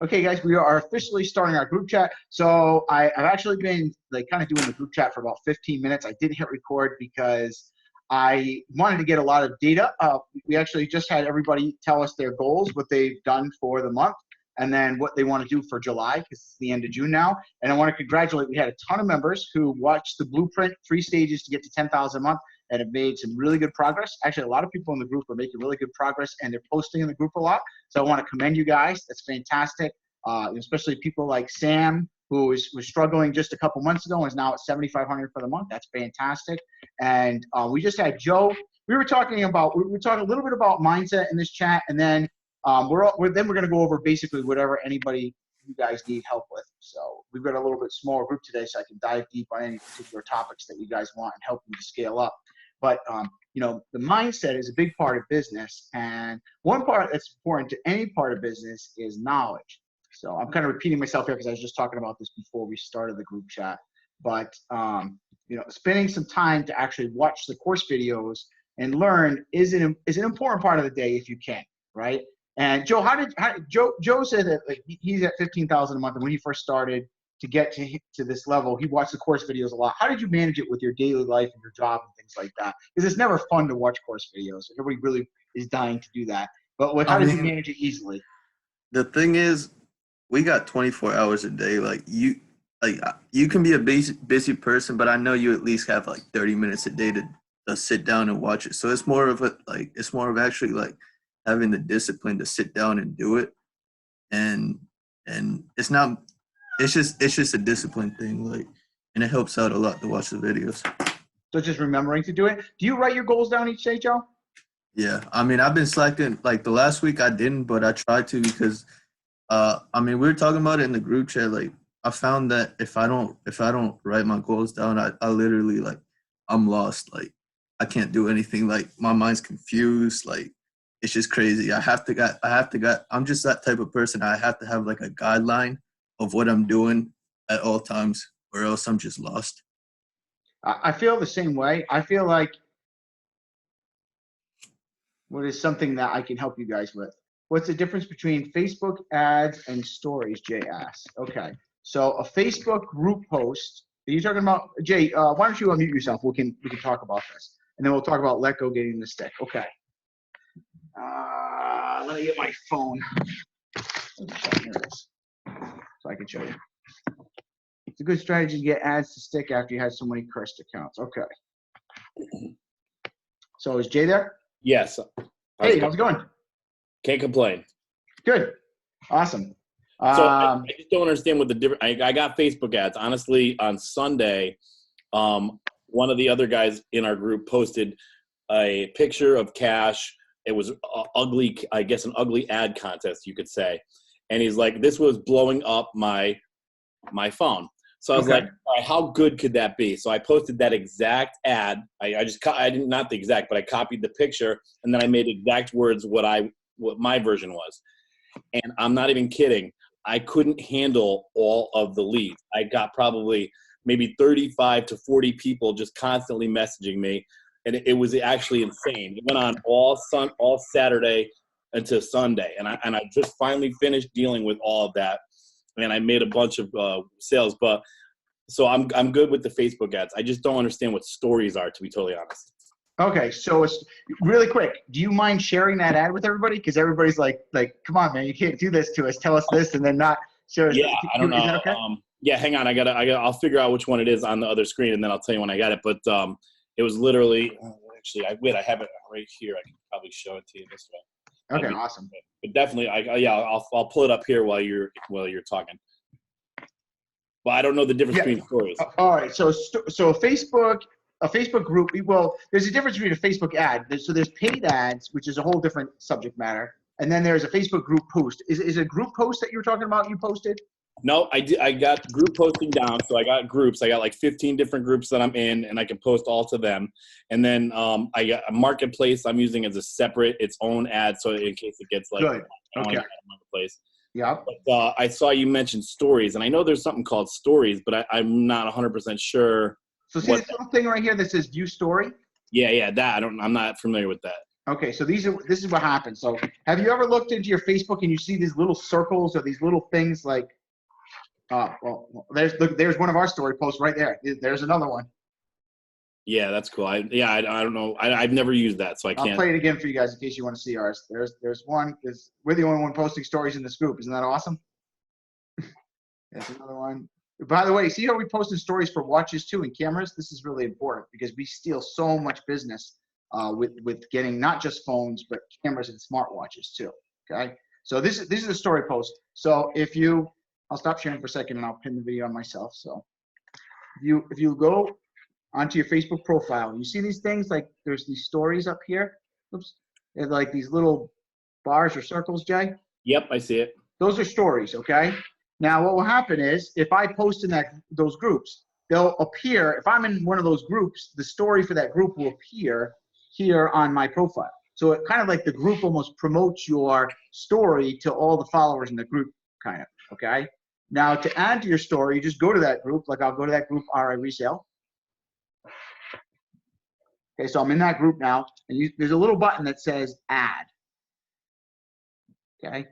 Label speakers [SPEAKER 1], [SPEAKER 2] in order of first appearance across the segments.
[SPEAKER 1] Okay, guys, we are officially starting our group chat. So I've actually been like kind of doing the group chat for about 15 minutes. I did hit record because I wanted to get a lot of data. We actually just had everybody tell us their goals, what they've done for the month, and then what they want to do for July, because it's the end of June now. And I want to congratulate, we had a ton of members who watched the blueprint, 3 stages to get to 10,000 a month, and have made some really good progress. Actually, a lot of people in the group are making really good progress, and they're posting in the group a lot. So I want to commend you guys. That's fantastic. Especially people like Sam, who was struggling just a couple months ago and is now at 7,500 for the month. That's fantastic. And we just had Joe. We were talking a little bit about mindset in this chat, and then we're going to go over basically whatever anybody you guys need help with. So we've got a little bit smaller group today, so I can dive deep on any particular topics that you guys want and help you to scale up. But the mindset is a big part of business, and one part that's important to any part of business is knowledge. So I'm kind of repeating myself here because I was just talking about this before we started the group chat. But spending some time to actually watch the course videos and learn is an important part of the day if you can, right? And Joe, Joe said that like, he's at 15,000 a month, and when he first started to get to this level, he watched the course videos a lot. How did you manage it with your daily life and your job and things like that? Because it's never fun to watch course videos. Everybody really is dying to do that. But how did you manage it easily?
[SPEAKER 2] The thing is, we got 24 hours a day. You can be a busy person, but I know you at least have like 30 minutes a day to sit down and watch it. So it's more of actually like having the discipline to sit down and do it. And it's just a discipline thing, and it helps out a lot to watch the videos.
[SPEAKER 1] So just remembering to do it. Do you write your goals down each day, Joe?
[SPEAKER 2] Yeah. I mean, I've been slacking. Like the last week I didn't, but I tried to because we were talking about it in the group chat. Like, I found that if I don't write my goals down, I literally I'm lost. Like, I can't do anything. Like, my mind's confused. Like, it's just crazy. I'm just that type of person. I have to have like a guideline of what I'm doing at all times, or else I'm just lost.
[SPEAKER 1] I feel the same way. I feel like what is something that I can help you guys with? What's the difference between Facebook ads and stories, Jay asks. Okay, so a Facebook group post, are you talking about, Jay, why don't you unmute yourself? We can talk about this. And then we'll talk about Letgo getting the stick. Okay. Let me get my phone. Here it is. So I can show you. It's a good strategy to get ads to stick after you had so many cursed accounts. Okay. So is Jay there?
[SPEAKER 3] Yes.
[SPEAKER 1] Hey, how's it going?
[SPEAKER 3] Can't complain.
[SPEAKER 1] Good. Awesome.
[SPEAKER 3] So I just don't understand what the difference. I got Facebook ads. Honestly, on Sunday, one of the other guys in our group posted a picture of cash. It was ugly, I guess, an ugly ad contest, you could say. And he's like, this was blowing up my phone. So I was like, all right, how good could that be? So I posted that exact ad. I didn't, not the exact, but I copied the picture, and then I made exact words what my version was. And I'm not even kidding. I couldn't handle all of the leads. I got probably maybe 35 to 40 people just constantly messaging me. And it was actually insane. It went on all Saturday until Sunday. And I just finally finished dealing with all of that. And I made a bunch of sales. But so I'm good with the Facebook ads. I just don't understand what stories are, to be totally honest.
[SPEAKER 1] Okay, so it's really quick. Do you mind sharing that ad with everybody? Because everybody's like, come on, man, you can't do this to us. Tell us this, and then not share us.
[SPEAKER 3] Yeah, I don't know.
[SPEAKER 1] Is that okay?
[SPEAKER 3] Yeah, hang on. I'll figure out which one it is on the other screen, and then I'll tell you when I got it. But it was literally actually. I have it right here. I can probably show it to you this way.
[SPEAKER 1] Okay, awesome.
[SPEAKER 3] But definitely, I'll pull it up here while you're talking. Well, I don't know the difference between stories.
[SPEAKER 1] All right, so a Facebook group. Well, there's a difference between a Facebook ad. So there's paid ads, which is a whole different subject matter, and then there's a Facebook group post. Is it a group post that you were talking about? You posted?
[SPEAKER 3] No, I got group posting down. So I got groups. I got like 15 different groups that I'm in, and I can post all to them. And then I got a marketplace I'm using as its own ad. So in case it gets like,
[SPEAKER 1] good. Okay.
[SPEAKER 3] Marketplace.
[SPEAKER 1] Yeah.
[SPEAKER 3] But I saw you mention stories, and I know there's something called stories, but I'm not 100% sure.
[SPEAKER 1] So see this little thing right here that says view story?
[SPEAKER 3] Yeah, that I'm not familiar with that.
[SPEAKER 1] Okay, so this is what happens. So have you ever looked into your Facebook and you see these little circles or these little things like, well, there's one of our story posts right there. There's another one.
[SPEAKER 3] Yeah, that's cool. I don't know. I've never used that, so I
[SPEAKER 1] I'll
[SPEAKER 3] can't.
[SPEAKER 1] play it again for you guys in case you want to see ours. There's one, because we're the only one posting stories in this group. Isn't that awesome? There's another one. By the way, see how we posted stories for watches too and cameras? This is really important because we steal so much business with getting not just phones, but cameras and smartwatches too, okay? So this is a story post. So I'll stop sharing for a second and I'll pin the video on myself. So if you go onto your Facebook profile, you see these things, like there's these stories up here. Oops. They're like these little bars or circles, Jay.
[SPEAKER 3] Yep, I see it.
[SPEAKER 1] Those are stories, okay? Now, what will happen is if I post in those groups, they'll appear. If I'm in one of those groups, the story for that group will appear here on my profile. So it kind of like the group almost promotes your story to all the followers in the group, kind of, okay? Now, to add to your story, you just go to that group. Like I'll go to that group, RI Resale. Okay, so I'm in that group now, and there's a little button that says add. Okay.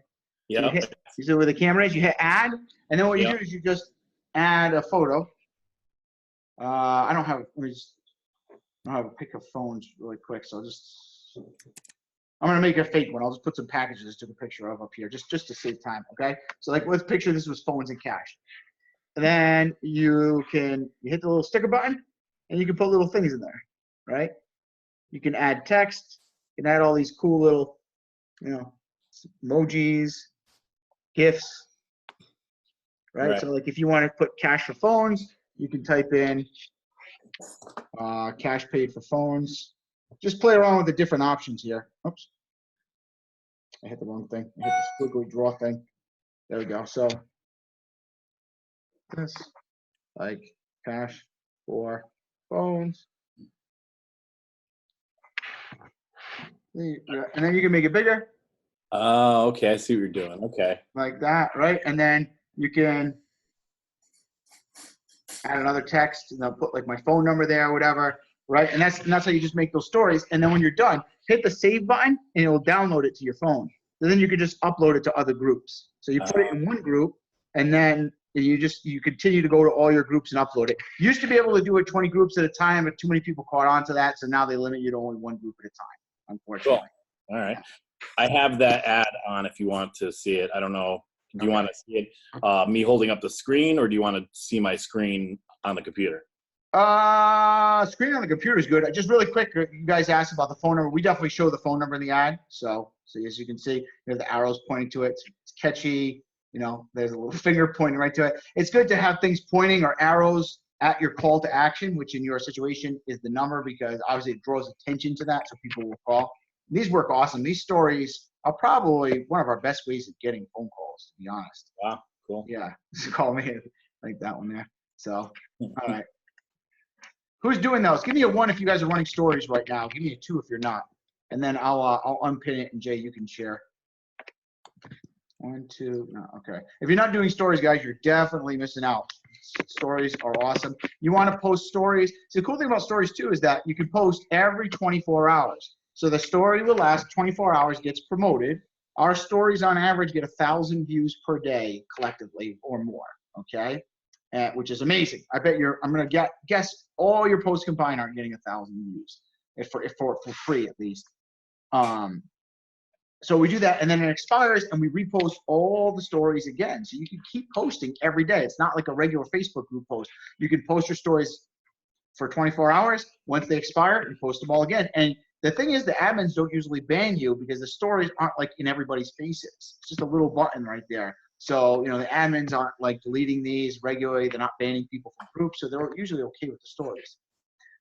[SPEAKER 3] Yeah.
[SPEAKER 1] So you see where the camera is, you hit add, and then what you do is you just add a photo. I don't have a pick of phones really quick, so I'm gonna make a fake one. I'll just put some packages to the picture of up here, just to save time. Okay. So like let's picture this was phones and cash. And then you hit the little sticker button, and you can put little things in there, right? You can add text. You can add all these cool little, emojis, GIFs, right? So like if you want to put cash for phones, you can type in cash paid for phones. Just play around with the different options here. Oops. I hit the wrong thing. I hit the squiggly draw thing. There we go. So this, like cash for phones. And then you can make it bigger.
[SPEAKER 3] Oh, okay. I see what you're doing. Okay.
[SPEAKER 1] Like that, right? And then you can add another text, put like my phone number there or whatever, right? And that's how you just make those stories. And then when you're done, hit the save button and it will download it to your phone. And then you can just upload it to other groups. So you put it in one group, and then you continue to go to all your groups and upload it. You used to be able to do it 20 groups at a time, but too many people caught on to that, so now they limit you to only one group at a time, unfortunately.
[SPEAKER 3] Cool. All right. I have that ad on if you want to see it. I don't know. Do you want to see it, me holding up the screen, or do you want to see my screen on the computer?
[SPEAKER 1] Screen on the computer is good. Just really quick, you guys asked about the phone number. We definitely show the phone number in the ad. So as you can see, the arrows pointing to it. It's catchy. There's a little finger pointing right to it. It's good to have things pointing or arrows at your call to action, which in your situation is the number, because obviously it draws attention to that, so people will call. And these work awesome. These stories are probably one of our best ways of getting phone calls, to be honest.
[SPEAKER 3] Wow, cool.
[SPEAKER 1] Yeah, just call me like that one there. So, all right. Who's doing those? Give me a 1 if you guys are running stories right now. Give me a 2 if you're not. And then I'll unpin it, and Jay, you can share. 1, 2, no, okay. If you're not doing stories, guys, you're definitely missing out. Stories are awesome. You want to post stories. So the cool thing about stories too is that you can post every 24 hours. So the story will last 24 hours, gets promoted. Our stories on average get 1,000 views per day collectively or more, okay? Which is amazing. I bet I'm going to guess all your posts combined aren't getting 1,000 views, if for free at least. So we do that, and then it expires, and we repost all the stories again. So you can keep posting every day. It's not like a regular Facebook group post. You can post your stories for 24 hours. Once they expire, you post them all again. And the thing is, the admins don't usually ban you because the stories aren't like in everybody's faces. It's just a little button right there. So, the admins aren't like deleting these regularly. They're not banning people from groups, so they're usually okay with the stories.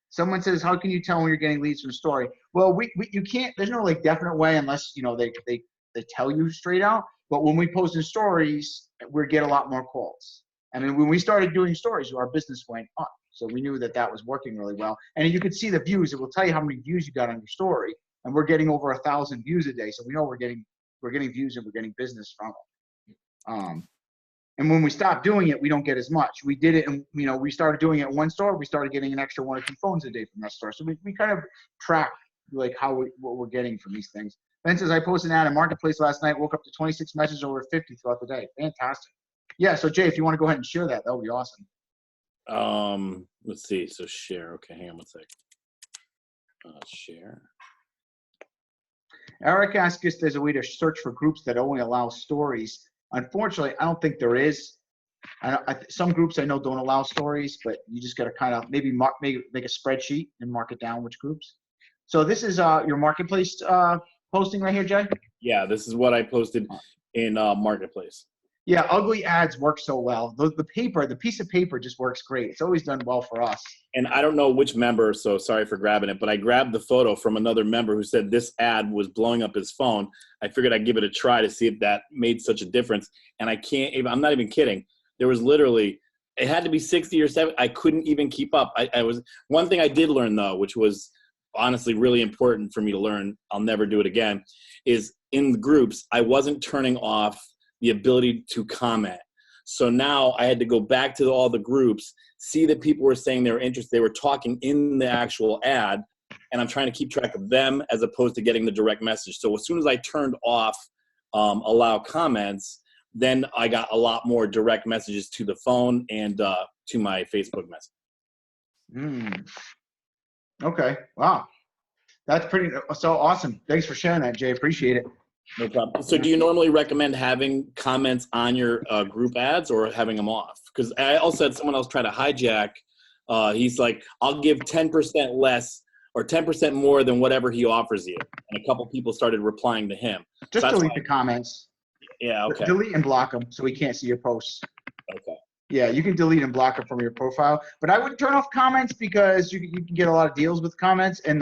[SPEAKER 1] Someone says, how can you tell when you're getting leads from a story? Well, you can't, there's no like definite way unless, they tell you straight out. But when we post in stories, we get a lot more calls. I mean, when we started doing stories, our business went up. So we knew that was working really well. And you could see the views. It will tell you how many views you got on your story. And we're getting over 1,000 views a day. So we know we're getting views and we're getting business from it. And when we stopped doing it, we don't get as much. We did it, and we started doing it in one store. We started getting an extra 1 or 2 phones a day from that store. So we kind of track like what we're getting from these things. Ben says, I posted an ad in Marketplace last night, woke up to 26 messages over 50 throughout the day. Fantastic. Yeah, so Jay, if you want to go ahead and share that, that would be awesome.
[SPEAKER 3] Let's see. So share. Okay, hang on one sec. Share.
[SPEAKER 1] Eric asked if there's a way to search for groups that only allow stories. Unfortunately, I don't think there is. Some groups I know don't allow stories, but you just got to kind of maybe make a spreadsheet and mark it down which groups. So this is your Marketplace posting right here, Jay?
[SPEAKER 3] Yeah, this is what I posted in Marketplace.
[SPEAKER 1] Yeah, ugly ads work so well. The piece of paper just works great. It's always done well for us.
[SPEAKER 3] And I don't know which member, so sorry for grabbing it, but I grabbed the photo from another member who said this ad was blowing up his phone. I figured I'd give it a try to see if that made such a difference. And I'm not even kidding. There was literally, it had to be 60 or 70. I couldn't even keep up. One thing I did learn though, which was honestly really important for me to learn, I'll never do it again, is in the groups, I wasn't turning off the ability to comment. So now I had to go back to all the groups, see that people were saying they were interested, they were talking in the actual ad, and I'm trying to keep track of them as opposed to getting the direct message. So as soon as I turned off allow comments, then I got a lot more direct messages to the phone and to my Facebook message.
[SPEAKER 1] Okay, wow. That's so awesome. Thanks for sharing that, Jay. Appreciate it.
[SPEAKER 3] No problem. So do you normally recommend having comments on your group ads or having them off? Because I also had someone else try to hijack. He's like, I'll give 10% less or 10% more than whatever he offers you. And a couple people started replying to him.
[SPEAKER 1] Just delete the comments.
[SPEAKER 3] Yeah, okay.
[SPEAKER 1] Delete and block them so we can't see your posts.
[SPEAKER 3] Okay.
[SPEAKER 1] Yeah, you can delete and block them from your profile. But I would turn off comments because you can get a lot of deals with comments. And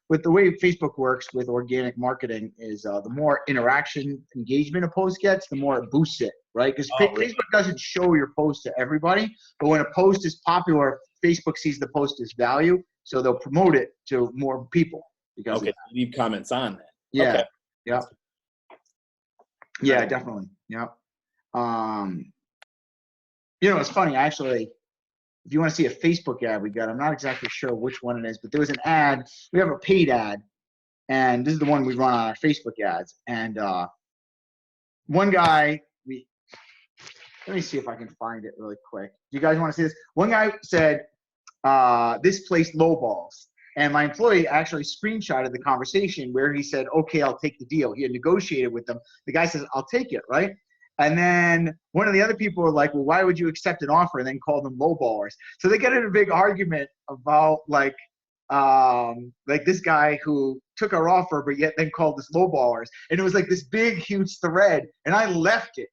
[SPEAKER 1] with the way Facebook works with organic marketing is the more interaction, engagement a post gets, the more it boosts it, right? Because Facebook doesn't show your post to everybody, but when a post is popular, Facebook sees the post as value, so they'll promote it to more people. Because
[SPEAKER 3] leave comments on that.
[SPEAKER 1] Yeah,
[SPEAKER 3] okay.
[SPEAKER 1] Yeah. Yeah, definitely. Yeah. It's funny, actually. If you want to see a Facebook ad we got, I'm not exactly sure which one it is, but there was an ad. We have a paid ad, and this is the one we run on our Facebook ads. And one guy, let me see if I can find it really quick. Do you guys want to see this? One guy said, this place lowballs. And my employee actually screenshotted the conversation where he said, okay, I'll take the deal. He had negotiated with them. The guy says, I'll take it, right? And then one of the other people were like, well, why would you accept an offer, and then call them lowballers? So they get in a big argument about like this guy who took our offer, but yet then called us lowballers. And it was like this big, huge thread. And I left it.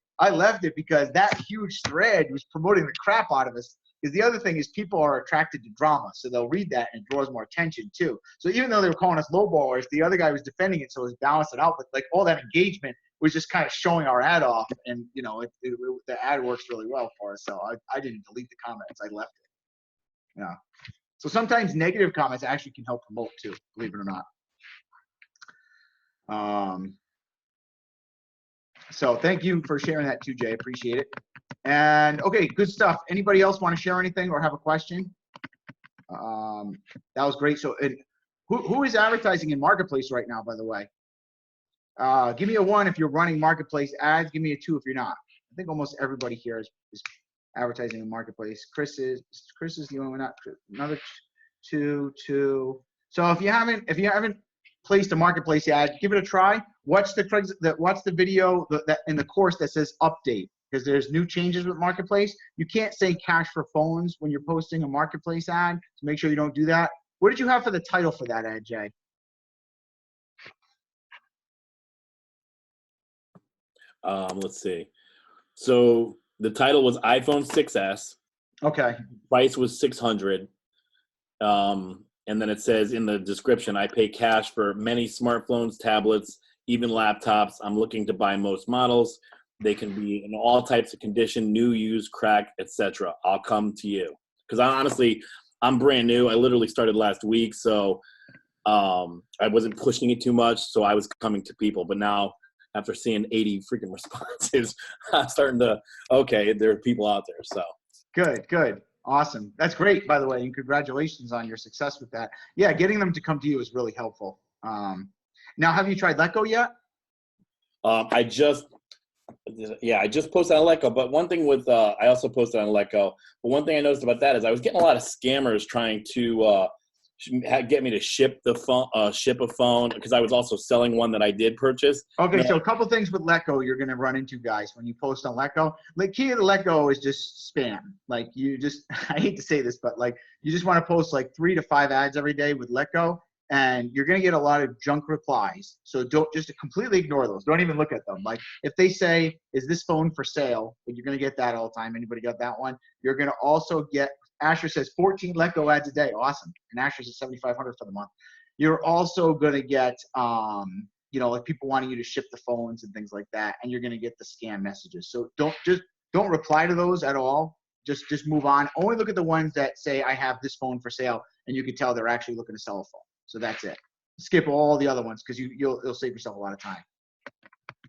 [SPEAKER 1] Because that huge thread was promoting the crap out of us. Because the other thing is people are attracted to drama. So they'll read that and it draws more attention too. So even though they were calling us lowballers, the other guy was defending it. So it was balancing out. But like all that engagement was just kind of showing our ad off. And, the ad works really well for us. So I didn't delete the comments. I left it. Yeah. So sometimes negative comments actually can help promote too, believe it or not. So thank you for sharing that too, Jay. Appreciate it. And okay, good stuff. Anybody else want to share anything or have a question? That was great. So who is advertising in Marketplace right now, by the way? Give me a 1 if you're running Marketplace ads. Give me a 2 if you're not. I think almost everybody here is advertising in Marketplace. Chris is the only one not. Another 2. So if you haven't placed a Marketplace ad, give it a try. Watch the video that in the course that says update, because there's new changes with Marketplace. You can't say cash for phones when you're posting a Marketplace ad, so make sure you don't do that. What did you have for the title for that ad, Jay?
[SPEAKER 3] Let's see. So the title was iPhone 6S.
[SPEAKER 1] Okay.
[SPEAKER 3] Price was $600. And then it says in the description, I pay cash for many smartphones, tablets, even laptops. I'm looking to buy most models. They can be in all types of condition, new, used, cracked, etc. I'll come to you. Because I'm brand new. I literally started last week, so I wasn't pushing it too much, so I was coming to people. But now, after seeing 80 freaking responses, I'm starting to, okay, there are people out there. So
[SPEAKER 1] Good. Awesome. That's great, by the way, and congratulations on your success with that. Yeah, getting them to come to you is really helpful. Now, have you tried Letgo yet?
[SPEAKER 3] I just posted on Letgo, but one thing with I also posted on Letgo. But one thing I noticed about that is I was getting a lot of scammers trying to get me to ship a phone, because I was also selling one that I did purchase.
[SPEAKER 1] Okay, so a couple things with Letgo you're going to run into, guys, when you post on Letgo. The key to Letgo is just spam. Like you just, I hate to say this, but like you just want to post like 3 to 5 ads every day with Letgo, and you're going to get a lot of junk replies. So don't just completely ignore those. Don't even look at them. Like if they say, is this phone for sale? You're going to get that all the time. Anybody got that one? You're going to also get, Asher says 14 Letgo ads a day. Awesome. And Asher says 7,500 for the month. You're also going to get, like people wanting you to ship the phones and things like that. And you're going to get the scam messages. So don't reply to those at all. Just move on. Only look at the ones that say, I have this phone for sale. And you can tell they're actually looking to sell a phone. So that's it. Skip all the other ones because you'll save yourself a lot of time.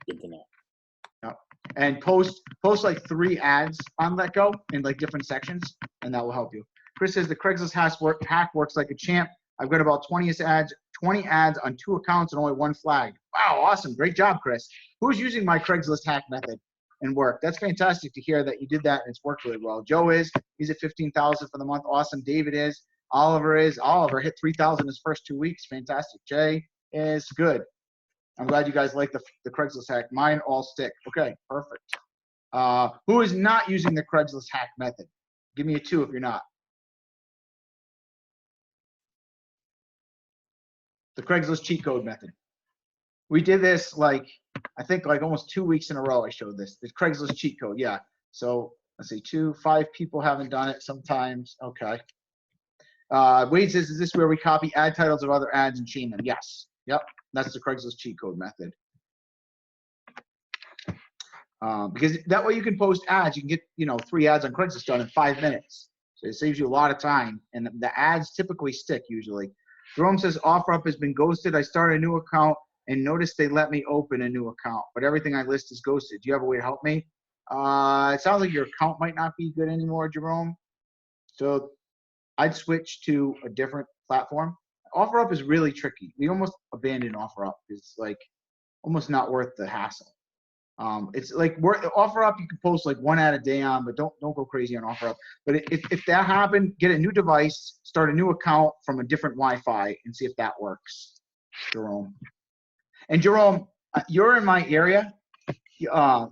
[SPEAKER 3] Good to know.
[SPEAKER 1] Yep. And post like 3 ads on Letgo in like different sections, and that will help you. Chris says the Craigslist hack works like a champ. I've got about 20 ads on 2 accounts and only 1 flagged. Wow, awesome. Great job, Chris. Who's using my Craigslist hack method and work? That's fantastic to hear that you did that and it's worked really well. Joe is. He's at 15,000 for the month. Awesome. David is. Oliver hit 3,000 his first 2 weeks. Fantastic. Jay is good. I'm glad you guys like the Craigslist hack. Mine all stick. Okay, perfect. Who is not using the Craigslist hack method? Give me a 2 if you're not. The Craigslist cheat code method. We did this I think almost 2 weeks in a row I showed this. The Craigslist cheat code, yeah. So let's see, 5 people haven't done it sometimes. Okay. Wade says, is this where we copy ad titles of other ads and chain them? Yes. Yep. That's the Craigslist cheat code method. Because that way you can post ads. You can get, 3 ads on Craigslist done in 5 minutes. So it saves you a lot of time. And the ads typically stick usually. Jerome says, OfferUp has been ghosted. I started a new account and noticed they let me open a new account, but everything I list is ghosted. Do you have a way to help me? It sounds like your account might not be good anymore, Jerome. So I'd switch to a different platform. OfferUp is really tricky. We almost abandoned OfferUp. It's almost not worth the hassle. It's OfferUp, you can post 1 ad a day on, but don't go crazy on OfferUp. But if that happened, get a new device, start a new account from a different Wi-Fi, and see if that works, Jerome. And Jerome, you're in my area. I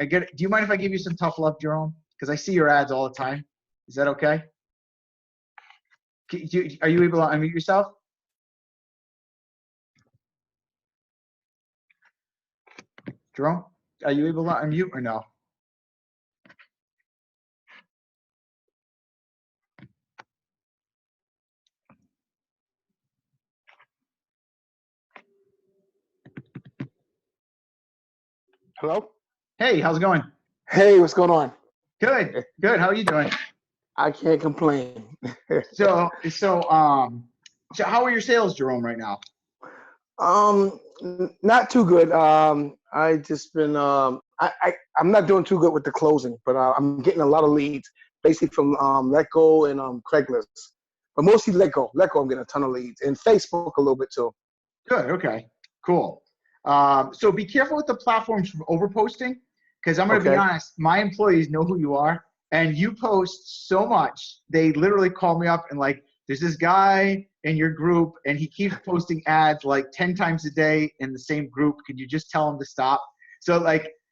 [SPEAKER 1] get it. Do you mind if I give you some tough love, Jerome? Because I see your ads all the time. Is that okay? Are you able to unmute yourself? Jerome, are you able to unmute or no?
[SPEAKER 4] Hello?
[SPEAKER 1] Hey, how's it going?
[SPEAKER 4] Hey, what's going on?
[SPEAKER 1] Good. How are you doing?
[SPEAKER 4] I can't complain.
[SPEAKER 1] So how are your sales, Jerome, right now?
[SPEAKER 4] Not too good. I just been I'm not doing too good with the closing, but I'm getting a lot of leads, basically from Letgo and Craigslist, but mostly Letgo. I'm getting a ton of leads, and Facebook a little bit too.
[SPEAKER 1] Good. Okay. Cool. So be careful with the platforms for overposting, because I'm going to be honest. My employees know who you are, and you post so much. They literally call me up and there's this guy in your group, and he keeps posting ads 10 times a day in the same group. Could you just tell him to stop? So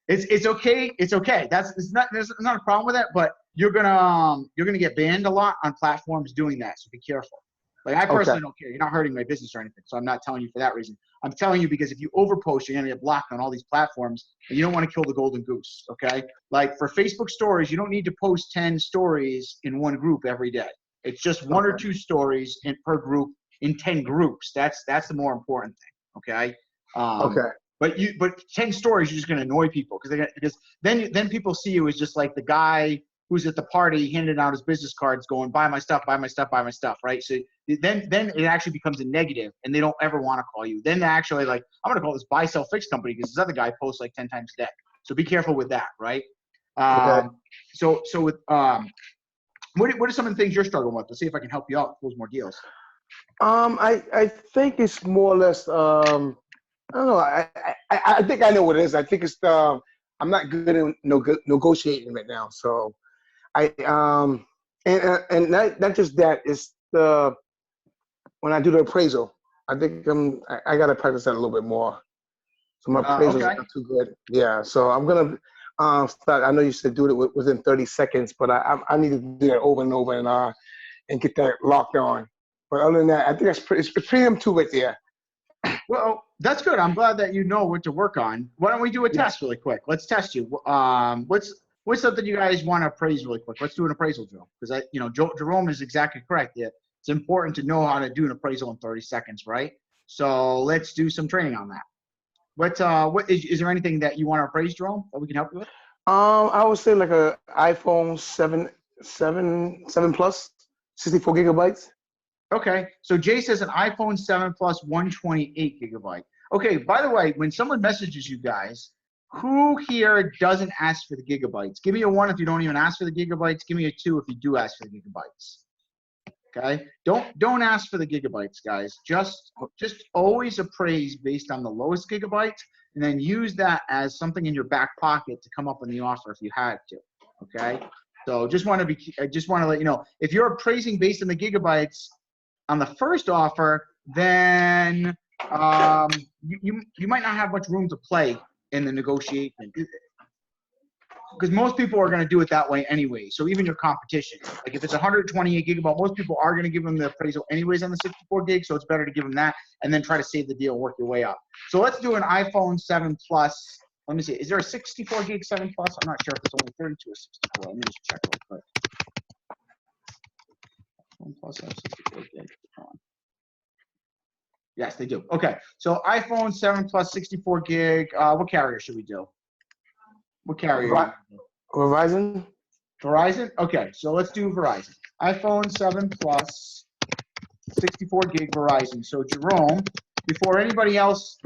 [SPEAKER 1] it's okay. It's okay. There's not a problem with that, but you're gonna get banned a lot on platforms doing that. So be careful. I personally don't care. You're not hurting my business or anything, so I'm not telling you for that reason. I'm telling you because if you overpost, you're gonna get blocked on all these platforms, and you don't want to kill the golden goose. Okay? For Facebook stories, you don't need to post 10 stories in one group every day. It's just 1 or 2 stories per group in 10 groups. That's the more important thing. Okay. But 10 stories, you're just gonna annoy people because then people see you as just the guy who's at the party handing out his business cards, going buy my stuff, right? So then it actually becomes a negative, and they don't ever want to call you. Then they actually I'm gonna call this buy sell fix company because this other guy posts 10 times a day. So be careful with that, right? So with What are some of the things you're struggling with? To see if I can help you out, close more deals.
[SPEAKER 4] I think it's more or less. I don't know. I think I know what it is. I think it's I'm not good in negotiating right now. So and not just that. It's the when I do the appraisal. I think I gotta practice that a little bit more. So my appraisal is
[SPEAKER 1] Okay.
[SPEAKER 4] not too good. Yeah. So I'm gonna start. I know you said do it within 30 seconds, but I need to do that over and over and get that locked on. But other than that, I think that's it's pretty them two right there.
[SPEAKER 1] Well, that's good. I'm glad that you know what to work on. Why don't we do a test really quick? Let's test you. What's something you guys want to appraise really quick? Let's do an appraisal drill because Jerome is exactly correct. Yeah, it's important to know how to do an appraisal in 30 seconds, right? So let's do some training on that. What is there anything that you want to appraise, Jerome, that we can help you with?
[SPEAKER 4] I would say like a iPhone 7 Plus, 64 gigabytes.
[SPEAKER 1] Okay, so Jay says an iPhone 7 Plus 128 gigabyte. Okay, by the way, when someone messages you guys, who here doesn't ask for the gigabytes? Give me a 1 if you don't even ask for the gigabytes. Give me a 2 if you do ask for the gigabytes. Okay, don't ask for the gigabytes, guys. Just always appraise based on the lowest gigabytes, and then use that as something in your back pocket to come up on the offer if you had to. Okay, so I just want to let you know if you're appraising based on the gigabytes on the first offer, then you might not have much room to play in the negotiation because most people are going to do it that way anyway. So even your competition, like if it's 128 gigabyte, most people are going to give them the appraisal anyways on the 64 gig. So it's better to give them that and then try to save the deal, work your way up. So let's do an iPhone 7 Plus. Let me see. Is there a 64 gig 7 Plus? I'm not sure if it's only 32 or 64. Let me just check real quick. Plus 64 gig. Yes, they do. Okay, so iPhone 7 Plus 64 gig. What carrier should we do? What carrier?
[SPEAKER 4] Verizon.
[SPEAKER 1] Verizon? Okay, so let's do Verizon. iPhone 7 Plus 64 gig Verizon. So Jerome, before anybody else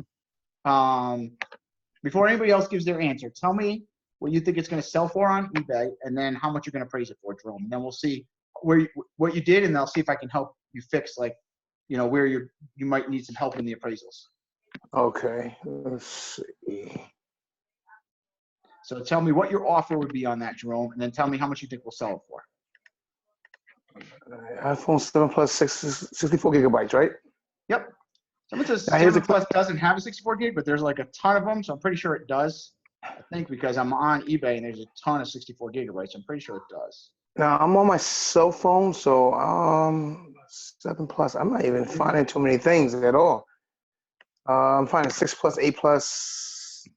[SPEAKER 1] gives their answer, tell me what you think it's going to sell for on eBay, and then how much you're going to praise it for, Jerome. And then we'll see what you did, and I'll see if I can help you fix where you might need some help in the appraisals.
[SPEAKER 4] Okay, let's see.
[SPEAKER 1] So tell me what your offer would be on that, Jerome, and then tell me how much you think we'll sell it for.
[SPEAKER 4] iPhone 7 Plus 64 gigabytes, right?
[SPEAKER 1] Yep. Someone says
[SPEAKER 4] Now, here's
[SPEAKER 1] 7 Plus doesn't have a 64 gig, but there's like a ton of them, so I'm pretty sure it does. I think because I'm on eBay and there's a ton of 64 gigabytes, I'm pretty sure it does.
[SPEAKER 4] Now I'm on my cell phone, so 7 Plus. I'm not even finding too many things at all. I'm finding 6 Plus, 8 Plus,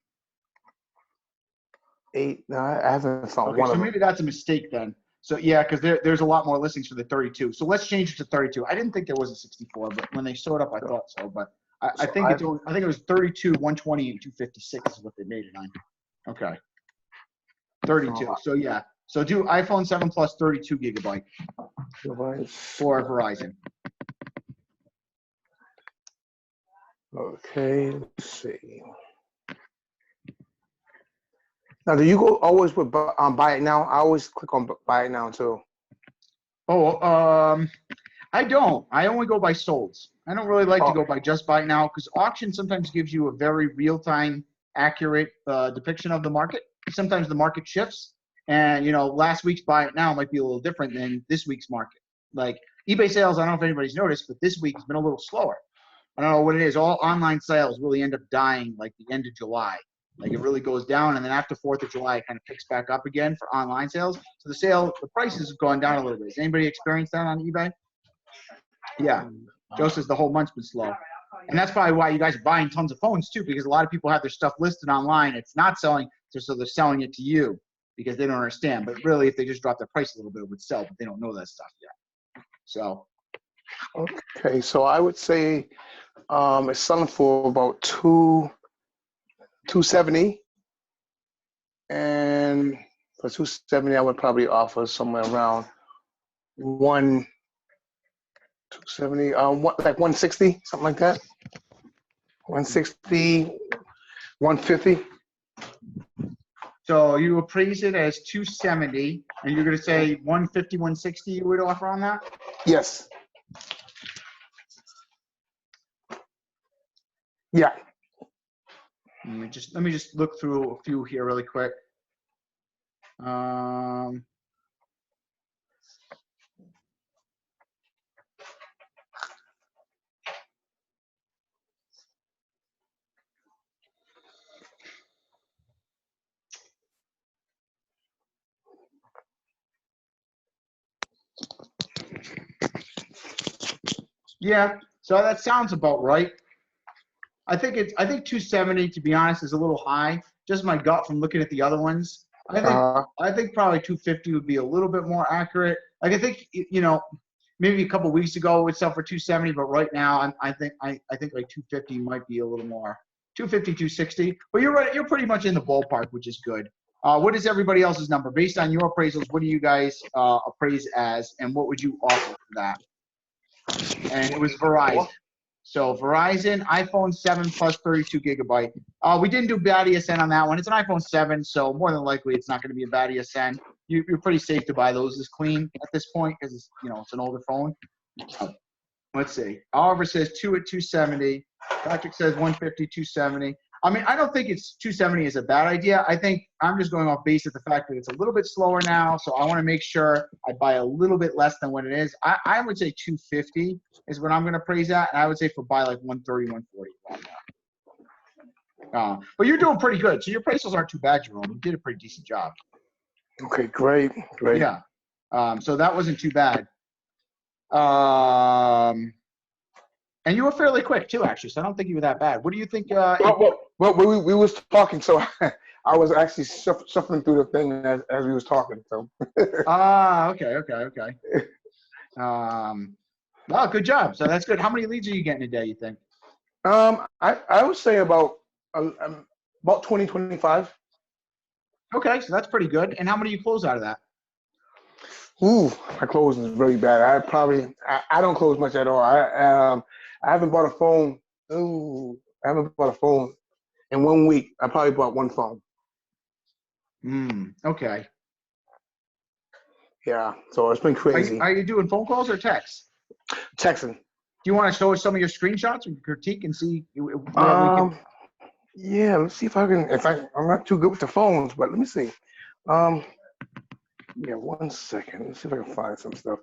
[SPEAKER 4] 8. No, I haven't found
[SPEAKER 1] Okay,
[SPEAKER 4] one
[SPEAKER 1] so
[SPEAKER 4] of them.
[SPEAKER 1] maybe that's a mistake then. So yeah, because there's a lot more listings for the 32. So let's change it to 32. I didn't think there was a 64, but when they showed up, I thought so. But I think it was 32, 120, and 256 is what they made it on. Okay. 32. So yeah. So do iPhone 7 Plus 32 gigabyte for Verizon.
[SPEAKER 4] Okay, let's see. Now, do you go always with buy it now? I always click on buy it now too.
[SPEAKER 1] Oh, I don't. I only go by solds. I don't really like to go by just buy it now because auction sometimes gives you a very real-time, accurate depiction of the market. Sometimes the market shifts, and last week's buy it now might be a little different than this week's market. Like eBay sales, I don't know if anybody's noticed, but this week has been a little slower. I don't know what it is. All online sales really end up dying like the end of July. Like it really goes down, and then after 4th of July, it kind of picks back up again for online sales. So the prices have gone down a little bit. Has anybody experienced that on eBay? Yeah. Joe says the whole month's been slow. And that's probably why you guys are buying tons of phones too, because a lot of people have their stuff listed online. It's not selling, so they're selling it to you because they don't understand. But really, if they just drop their price a little bit, it would sell, but they don't know that stuff yet. So.
[SPEAKER 4] Okay, so I would say it's selling for about $270, and for $270, I would probably offer somewhere around $270, like $160, something like that. $160, $150.
[SPEAKER 1] So you appraise it as 270, and you're going to say 150, 160 you would offer on that?
[SPEAKER 4] Yes. Yeah.
[SPEAKER 1] Let me just look through a few here really quick. Yeah, so that sounds about right. I think 270, to be honest, is a little high. Just my gut from looking at the other ones. I think probably 250 would be a little bit more accurate. Like I think maybe a couple weeks ago it would sell for 270, but right now I think like 250 might be a little more. 250, 260. But you're right. You're pretty much in the ballpark, which is good. What is everybody else's number based on your appraisals? What do you guys appraise as, and what would you offer for that? And it was Verizon. So Verizon, iPhone 7 plus 32 gigabyte. We didn't do bad ESN on that one. It's an iPhone 7, so more than likely it's not going to be a bad ESN. You're pretty safe to buy those as clean at this point because it's an older phone. Let's see. Oliver says 2 at 270. Patrick says 150, 270. I mean, I don't think it's 270 is a bad idea. I think I'm just going off base of the fact that it's a little bit slower now, so I want to make sure I buy a little bit less than what it is. I would say 250 is what I'm going to praise at, and I would say for buy like 130, 140. But you're doing pretty good, so your appraisals aren't too bad, Jerome. You did a pretty decent job.
[SPEAKER 4] Okay, great.
[SPEAKER 1] Yeah. So that wasn't too bad. And you were fairly quick too, actually. So I don't think you were that bad. What do you think?
[SPEAKER 4] Well, we was talking, so I was actually shuffling through the thing as we was talking. So.
[SPEAKER 1] Okay. Well, good job. So that's good. How many leads are you getting a day, you think?
[SPEAKER 4] I would say about 20, 25.
[SPEAKER 1] Okay, so that's pretty good. And how many do you close out of that?
[SPEAKER 4] Ooh, my closing is really bad. I don't close much at all. I haven't bought a phone. I haven't bought a phone in 1 week. I probably bought one phone.
[SPEAKER 1] Okay.
[SPEAKER 4] Yeah, so it's been crazy.
[SPEAKER 1] Are you doing phone calls or texts?
[SPEAKER 4] Texting.
[SPEAKER 1] Do you want to show us some of your screenshots and critique and see?
[SPEAKER 4] Yeah, let's see if I can. I'm not too good with the phones, but let me see. Yeah, 1 second. Let's see if I can find some stuff.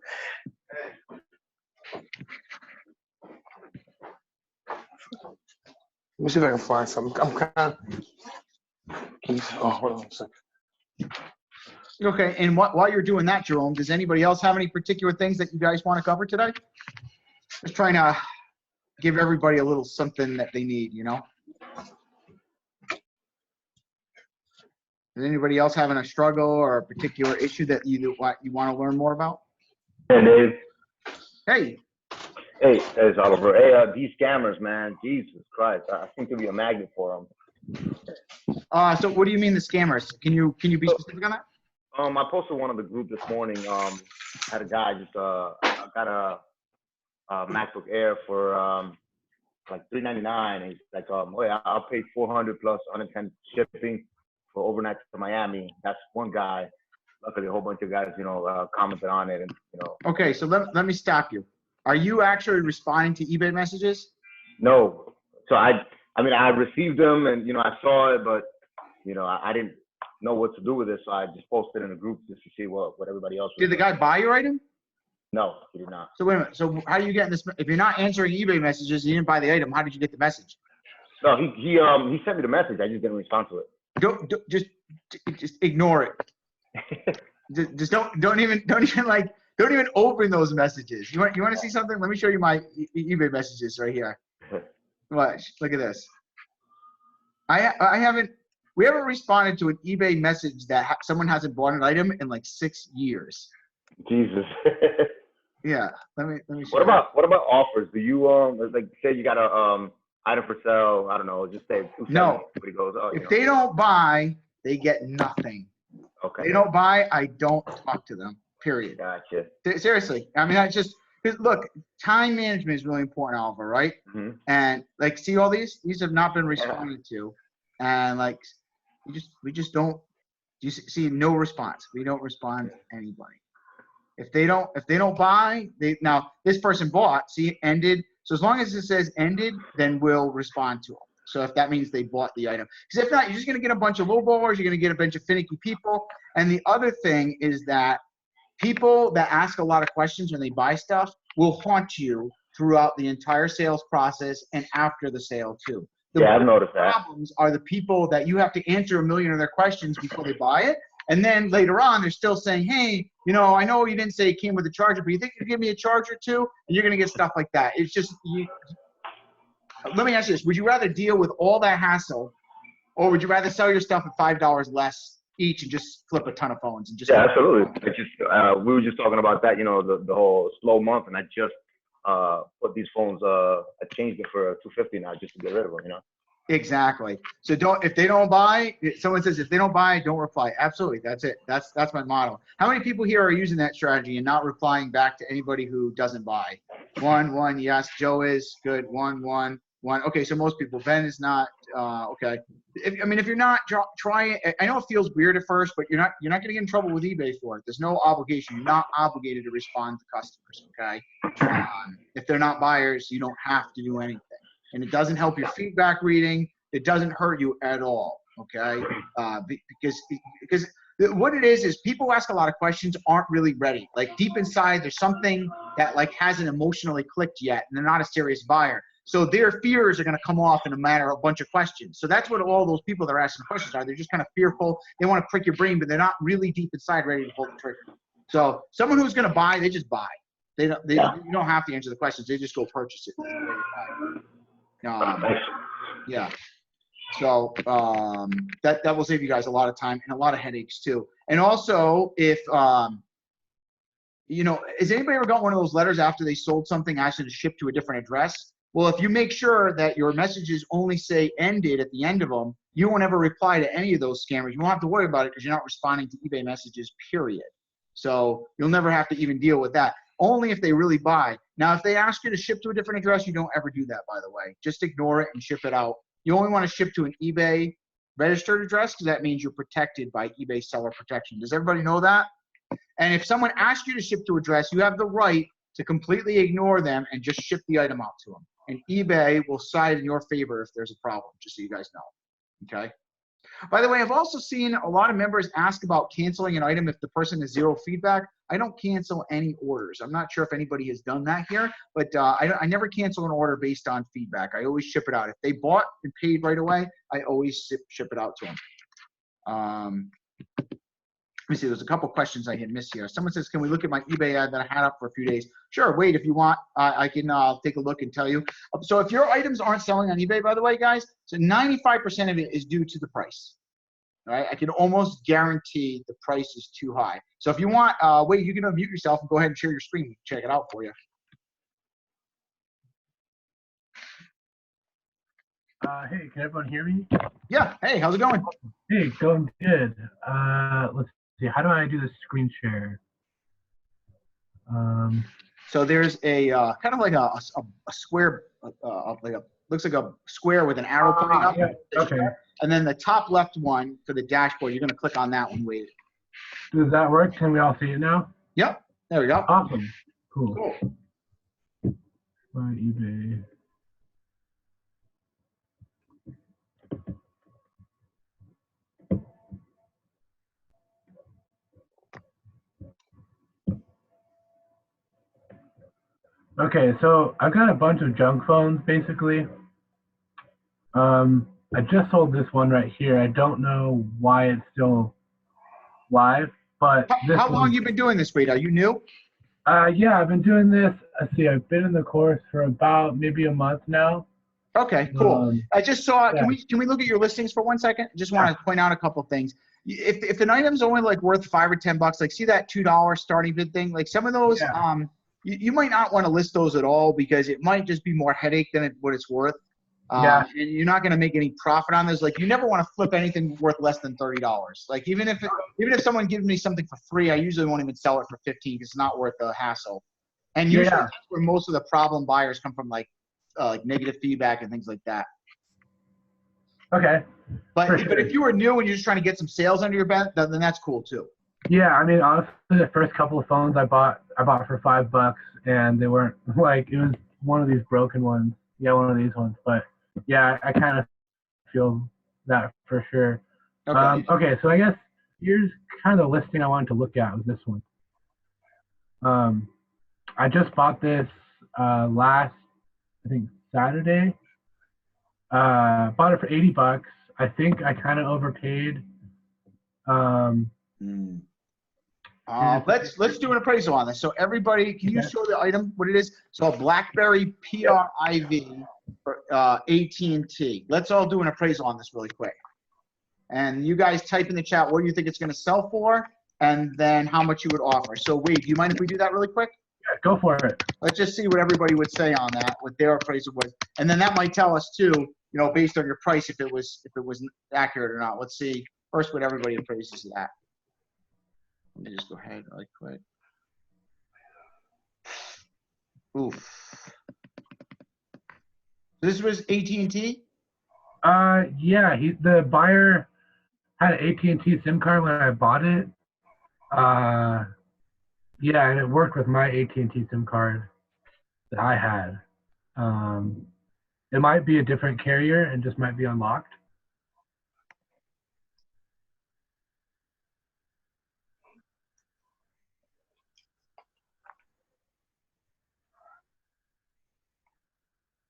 [SPEAKER 4] Let me see if I can find something. I'm kind of. Hold on a second.
[SPEAKER 1] Okay, and while you're doing that, Jerome, does anybody else have any particular things that you guys want to cover today? Just trying to give everybody a little something that they need, Is anybody else having a struggle or a particular issue that you want to learn more about?
[SPEAKER 5] Hey, Dave.
[SPEAKER 1] Hey.
[SPEAKER 5] Hey, it's Oliver. Hey, these scammers, man. Jesus Christ. I seem to be a magnet for them.
[SPEAKER 1] So what do you mean the scammers? Can you be specific on that?
[SPEAKER 5] I posted one of the group this morning. Had a guy just got a MacBook Air for like $399. He's like, oh yeah, I'll pay $400 plus unattended shipping for overnight to Miami. That's one guy. Luckily, a whole bunch of guys, commented on it, and
[SPEAKER 1] Okay, so let me stop you. Are you actually responding to eBay messages?
[SPEAKER 5] No. So I received them, and I saw it, but I didn't know what to do with it, so I just posted in the group just to see what everybody else was
[SPEAKER 1] Did the guy buy your item?
[SPEAKER 5] No, he did not.
[SPEAKER 1] So wait a minute. So how are you getting this? If you're not answering eBay messages, you didn't buy the item. How did you get the message?
[SPEAKER 5] No, he sent me the message. I just didn't respond to it.
[SPEAKER 1] Just ignore it. just don't even open those messages. You want to see something? Let me show you my eBay messages right here. Watch. Look at this. We haven't responded to an eBay message that someone hasn't bought an item in like 6 years.
[SPEAKER 5] Jesus.
[SPEAKER 1] Yeah. Let me show
[SPEAKER 5] What about offers? Do you like say you got a item for sale? I don't know. Just say 270.
[SPEAKER 1] No.
[SPEAKER 5] Everybody goes,
[SPEAKER 1] if they don't buy, they get nothing.
[SPEAKER 5] Okay.
[SPEAKER 1] If they don't buy, I don't talk to them. Period.
[SPEAKER 5] Gotcha.
[SPEAKER 1] Seriously. I mean, look, time management is really important, Oliver, right?
[SPEAKER 5] Mm-hmm.
[SPEAKER 1] And like, see all these? These have not been responded to, and like, we just don't Do you see no response? We don't respond to anybody. If they don't buy, now this person bought, see, ended. So as long as it says ended, then we'll respond to them. So if that means they bought the item, because if not, you're just going to get a bunch of lowballers. You're going to get a bunch of finicky people. And the other thing is that people that ask a lot of questions when they buy stuff will haunt you throughout the entire sales process and after the sale too. The
[SPEAKER 5] I've noticed that.
[SPEAKER 1] problems are the people that you have to answer a million of their questions before they buy it. And then later on, they're still saying, hey, I know you didn't say it came with a charger, but you think you give me a charger too? And you're going to get stuff like that. It's just, let me ask you this. Would you rather deal with all that hassle, or would you rather sell your stuff at $5 less each and just flip a ton of phones? And just
[SPEAKER 5] Absolutely. It's just, we were just talking about that, the whole slow month, and I just put these phones, I changed it for $250 now just to get rid of them,
[SPEAKER 1] Exactly. So if they don't buy, someone says if they don't buy, don't reply. Absolutely. That's it. That's my motto. How many people here are using that strategy and not replying back to anybody who doesn't buy? One. Yes. Joe is good. One. Okay. So most people. Ben is not. Okay. If you're not trying, I know it feels weird at first, but you're not going to get in trouble with eBay for it. There's no obligation. You're not obligated to respond to customers. Okay. If they're not buyers, you don't have to do anything. And it doesn't help your feedback reading. It doesn't hurt you at all, okay? Because what it is people ask a lot of questions, aren't really ready. Like deep inside, there's something that like hasn't emotionally clicked yet, and they're not a serious buyer. So their fears are going to come off in a matter of a bunch of questions. So that's what all those people that are asking questions are. They're just kind of fearful. They want to prick your brain, but they're not really deep inside ready to pull the trigger. So someone who's going to buy, they just buy. You don't have to answer the questions. They just go purchase it. Yeah. So that will save you guys a lot of time and a lot of headaches too. And also, if has anybody ever got one of those letters after they sold something asking to ship to a different address? Well, if you make sure that your messages only say ended at the end of them, you won't ever reply to any of those scammers. You won't have to worry about it because you're not responding to eBay messages, period. So you'll never have to even deal with that. Only if they really buy. Now, if they ask you to ship to a different address, you don't ever do that, by the way. Just ignore it and ship it out. You only want to ship to an eBay registered address because that means you're protected by eBay seller protection. Does everybody know that? And if someone asks you to ship to address, you have the right to completely ignore them and just ship the item out to them. And eBay will side in your favor if there's a problem, just so you guys know. Okay? By the way, I've also seen a lot of members ask about canceling an item if the person has zero feedback. I don't cancel any orders. I'm not sure if anybody has done that here, but I never cancel an order based on feedback. I always ship it out. If they bought and paid right away, I always ship it out to them. Let me see, there's a couple questions I had missed here. Someone says, can we look at my eBay ad that I had up for a few days? Sure, wait, if you want, I can take a look and tell you. So if your items aren't selling on eBay, by the way, guys, so 95% of it is due to the price. All right, I can almost guarantee the price is too high. So if you want, wait, you can unmute yourself and go ahead and share your screen. Check it out for you.
[SPEAKER 6] Hey, can everyone hear me?
[SPEAKER 1] Yeah, hey, how's it going?
[SPEAKER 6] Hey, going good. Let's see, how do I do the screen share?
[SPEAKER 1] So there's a kind of like a square, looks like a square with an arrow pointing up.
[SPEAKER 6] Yeah. Okay.
[SPEAKER 1] And then the top left one for the dashboard, you're going to click on that one. Wait.
[SPEAKER 6] Does that work? Can we all see it now?
[SPEAKER 1] Yep. There we go.
[SPEAKER 6] Awesome. Cool.
[SPEAKER 1] Cool.
[SPEAKER 6] My eBay. Okay, so I've got a bunch of junk phones basically. I just sold this one right here. I don't know why it's still live, but
[SPEAKER 1] how long you been doing this, Wade? Are you new?
[SPEAKER 6] Yeah, I've been doing this. Let's see, I've been in the course for about maybe a month now.
[SPEAKER 1] Okay, cool. I just saw.
[SPEAKER 6] Yeah.
[SPEAKER 1] Can we look at your listings for 1 second? Just want to point out a couple of things. If an item's only like worth $5 or $10, like see that $2 starting bid thing, like some of those,
[SPEAKER 6] Yeah.
[SPEAKER 1] You might not want to list those at all because it might just be more headache than what it's worth.
[SPEAKER 6] Yeah.
[SPEAKER 1] And you're not going to make any profit on those. Like you never want to flip anything worth less than $30. Like even if someone gives me something for free, I usually won't even sell it for 15 because it's not worth the hassle. And usually that's where most of the problem buyers come from, like negative feedback and things like that.
[SPEAKER 6] Okay.
[SPEAKER 1] But
[SPEAKER 6] For sure.
[SPEAKER 1] if you were new and you're just trying to get some sales under your belt, then that's cool too.
[SPEAKER 6] Yeah, I mean, honestly, the first couple of phones I bought for $5, and they weren't like, it was one of these broken ones. Yeah, one of these ones. But yeah, I kind of feel that for sure.
[SPEAKER 1] Okay.
[SPEAKER 6] Okay, so I guess here's kind of the listing I wanted to look at was this one. I just bought this last, I think, Saturday. Bought it for $80. I think I kind of overpaid.
[SPEAKER 1] Let's do an appraisal on this. So everybody, can you show the item what it is? So a BlackBerry PRIV for AT&T. Let's all do an appraisal on this really quick. And you guys type in the chat what do you think it's going to sell for, and then how much you would offer. So Wade, do you mind if we do that really quick?
[SPEAKER 6] Yeah, go for it.
[SPEAKER 1] Let's just see what everybody would say on that, what their appraisal was, and then that might tell us too, you know, based on your price, if it was accurate or not. Let's see first what everybody appraises it at. Let me just go ahead really quick. Oof. This was AT&T?
[SPEAKER 6] Yeah, the buyer had an AT&T SIM card when I bought it. Yeah, and it worked with my AT&T SIM card that I had. It might be a different carrier and just might be unlocked.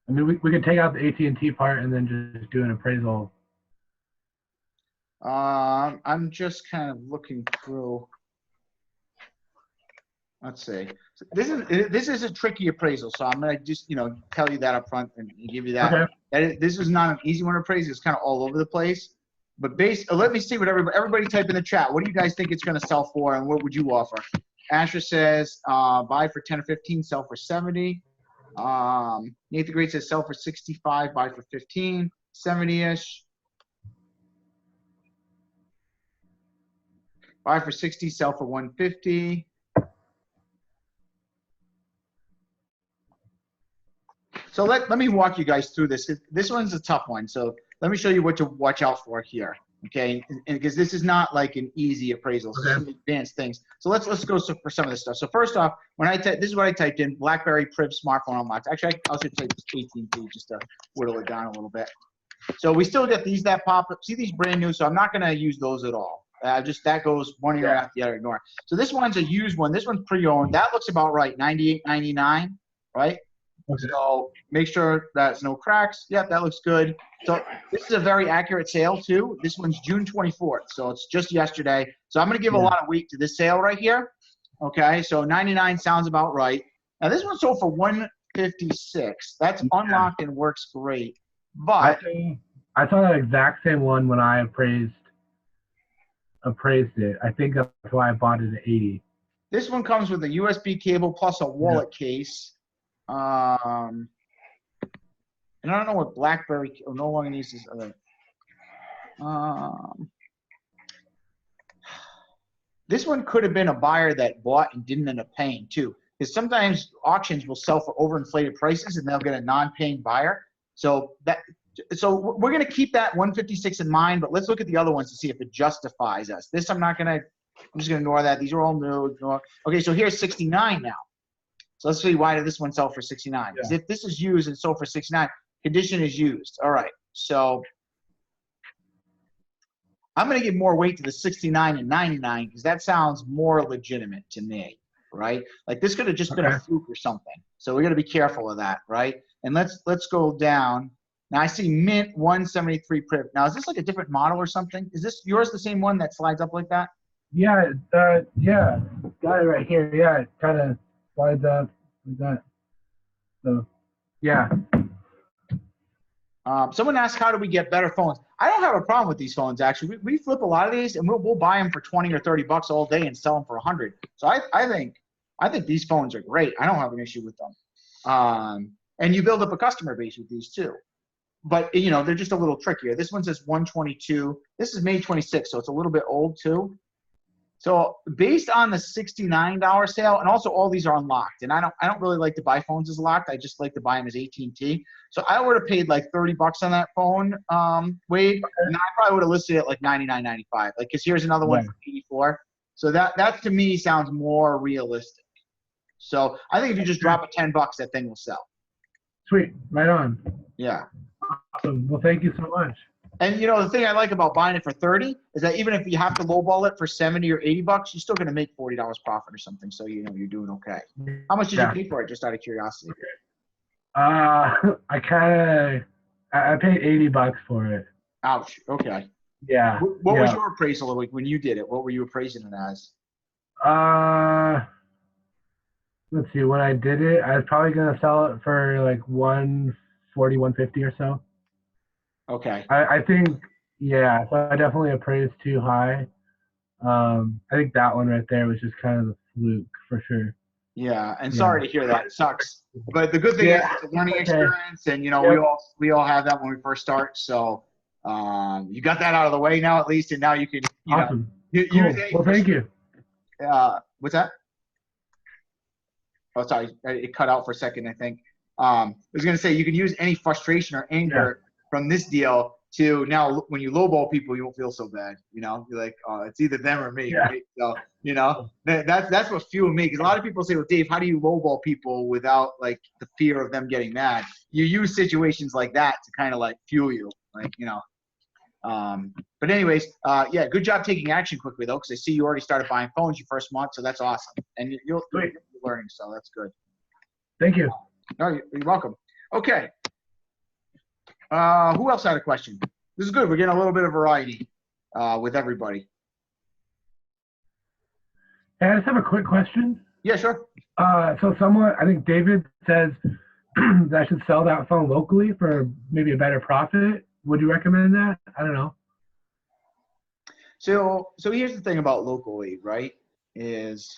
[SPEAKER 6] I mean, we could take out the AT&T part and then just do an appraisal.
[SPEAKER 1] I'm just kind of looking through. Let's see. So this is a tricky appraisal, so I'm gonna just tell you that up front and give you that.
[SPEAKER 6] Okay.
[SPEAKER 1] This is not an easy one to appraise. It's kind of all over the place. But let me see what everybody type in the chat. What do you guys think it's gonna sell for, and what would you offer? Asher says buy for 10 or 15, sell for 70. Nathan Great says sell for 65, buy for 15, 70-ish. Buy for 60, sell for 150. So let me walk you guys through this. This one's a tough one. So let me show you what to watch out for here. Okay, and because this is not like an easy appraisal, so some advanced things. So let's go for some of this stuff. So first off, when this is what I typed in: BlackBerry Priv smartphone unlocked. Actually, I should type AT&T just to whittle it down a little bit. So we still get these that pop up. See these brand new. So I'm not going to use those at all. That goes one ear after the other. Ignore. So this one's a used one. This one's pre-owned. That looks about right. 98.99, right? Okay. So make sure that's no cracks. Yep, that looks good. So this is a very accurate sale too. This one's June 24th, so it's just yesterday. So I'm going to give a lot of weight to this sale right here. Okay, so 99 sounds about right. Now this one sold for 156. That's unlocked and works great. But
[SPEAKER 6] I saw that exact same one when I appraised it. I think that's why I bought it at 80.
[SPEAKER 1] This one comes with a USB cable plus a wallet case. And I don't know what BlackBerry no longer needs this other. This one could have been a buyer that bought and didn't end up paying too, because sometimes auctions will sell for overinflated prices and they'll get a non-paying buyer. So we're going to keep that 156 in mind, but let's look at the other ones to see if it justifies us. I'm just going to ignore that. These are all new. Okay, so here's 69 now. So let's see why did this one sell for 69? Because if this is used and sold for 69, condition is used. All right, so I'm going to give more weight to the 69 and 99 because that sounds more legitimate to me, right? Like this could have just been a fluke or something. So we got to be careful of that, right? And let's go down. Now I see Mint 173 Priv. Now is this like a different model or something? Is this yours the same one that slides up like that?
[SPEAKER 6] Yeah, yeah, got it right here. Yeah, it kind of slides up like that. So, yeah.
[SPEAKER 1] Someone asked, how do we get better phones? I don't have a problem with these phones, actually. We flip a lot of these, and we'll buy them for 20 or 30 bucks all day and sell them for 100. So I think these phones are great. I don't have an issue with them. And you build up a customer base with these too. But, they're just a little trickier. This one says 122. This is May 26th, so it's a little bit old too. So based on the $69 sale, and also all these are unlocked, and I don't really like to buy phones as locked. I just like to buy them as AT&T. So I would have paid like $30 on that phone, Wade, and I probably would have listed it like $99.95. Like, because here's another one for $84. So that to me sounds more realistic. So I think if you just drop it $10, that thing will sell.
[SPEAKER 6] Sweet, right on.
[SPEAKER 1] Yeah.
[SPEAKER 6] Awesome. Well, thank you so much.
[SPEAKER 1] And you know the thing I like about buying it for 30 is that even if you have to lowball it for 70 or $80, you're still going to make $40 profit or something. So you know you're doing okay. How much did you pay for it? Just out of curiosity.
[SPEAKER 6] I paid $80 for it.
[SPEAKER 1] Ouch. Okay.
[SPEAKER 6] Yeah.
[SPEAKER 1] What was your appraisal like when you did it? What were you appraising it as?
[SPEAKER 6] Let's see. When I did it, I was probably gonna sell it for like 140, 150 or so.
[SPEAKER 1] Okay.
[SPEAKER 6] I think, yeah. So I definitely appraised too high. I think that one right there was just kind of the fluke for sure.
[SPEAKER 1] Yeah, and sorry to hear that. It sucks. But the good thing is it's a learning experience, and you know we all have that when we first start. So you got that out of the way now at least, and now you can
[SPEAKER 6] Awesome.
[SPEAKER 1] Cool.
[SPEAKER 6] Well, thank you.
[SPEAKER 1] What's that? Oh, sorry, it cut out for a second. I think I was gonna say you can use any frustration or anger from this deal to now when you lowball people, you won't feel so bad. You know, you're like, oh, it's either them or me. Right? So you know that's what fueled me, because a lot of people say, well, Dave, how do you lowball people without like the fear of them getting mad? You use situations like that to kind of like fuel you, like you know. But anyways, yeah, good job taking action quickly though, because I see you already started buying phones your first month, so that's awesome, and you're learning, so that's good.
[SPEAKER 6] Thank you.
[SPEAKER 1] No, you're welcome. Okay. Who else had a question? This is good. We're getting a little bit of variety with everybody.
[SPEAKER 6] Hey, I just have a quick question.
[SPEAKER 1] Yeah, sure.
[SPEAKER 6] So someone, I think David says that I should sell that phone locally for maybe a better profit. Would you recommend that? I don't know.
[SPEAKER 1] So here's the thing about locally, right? Is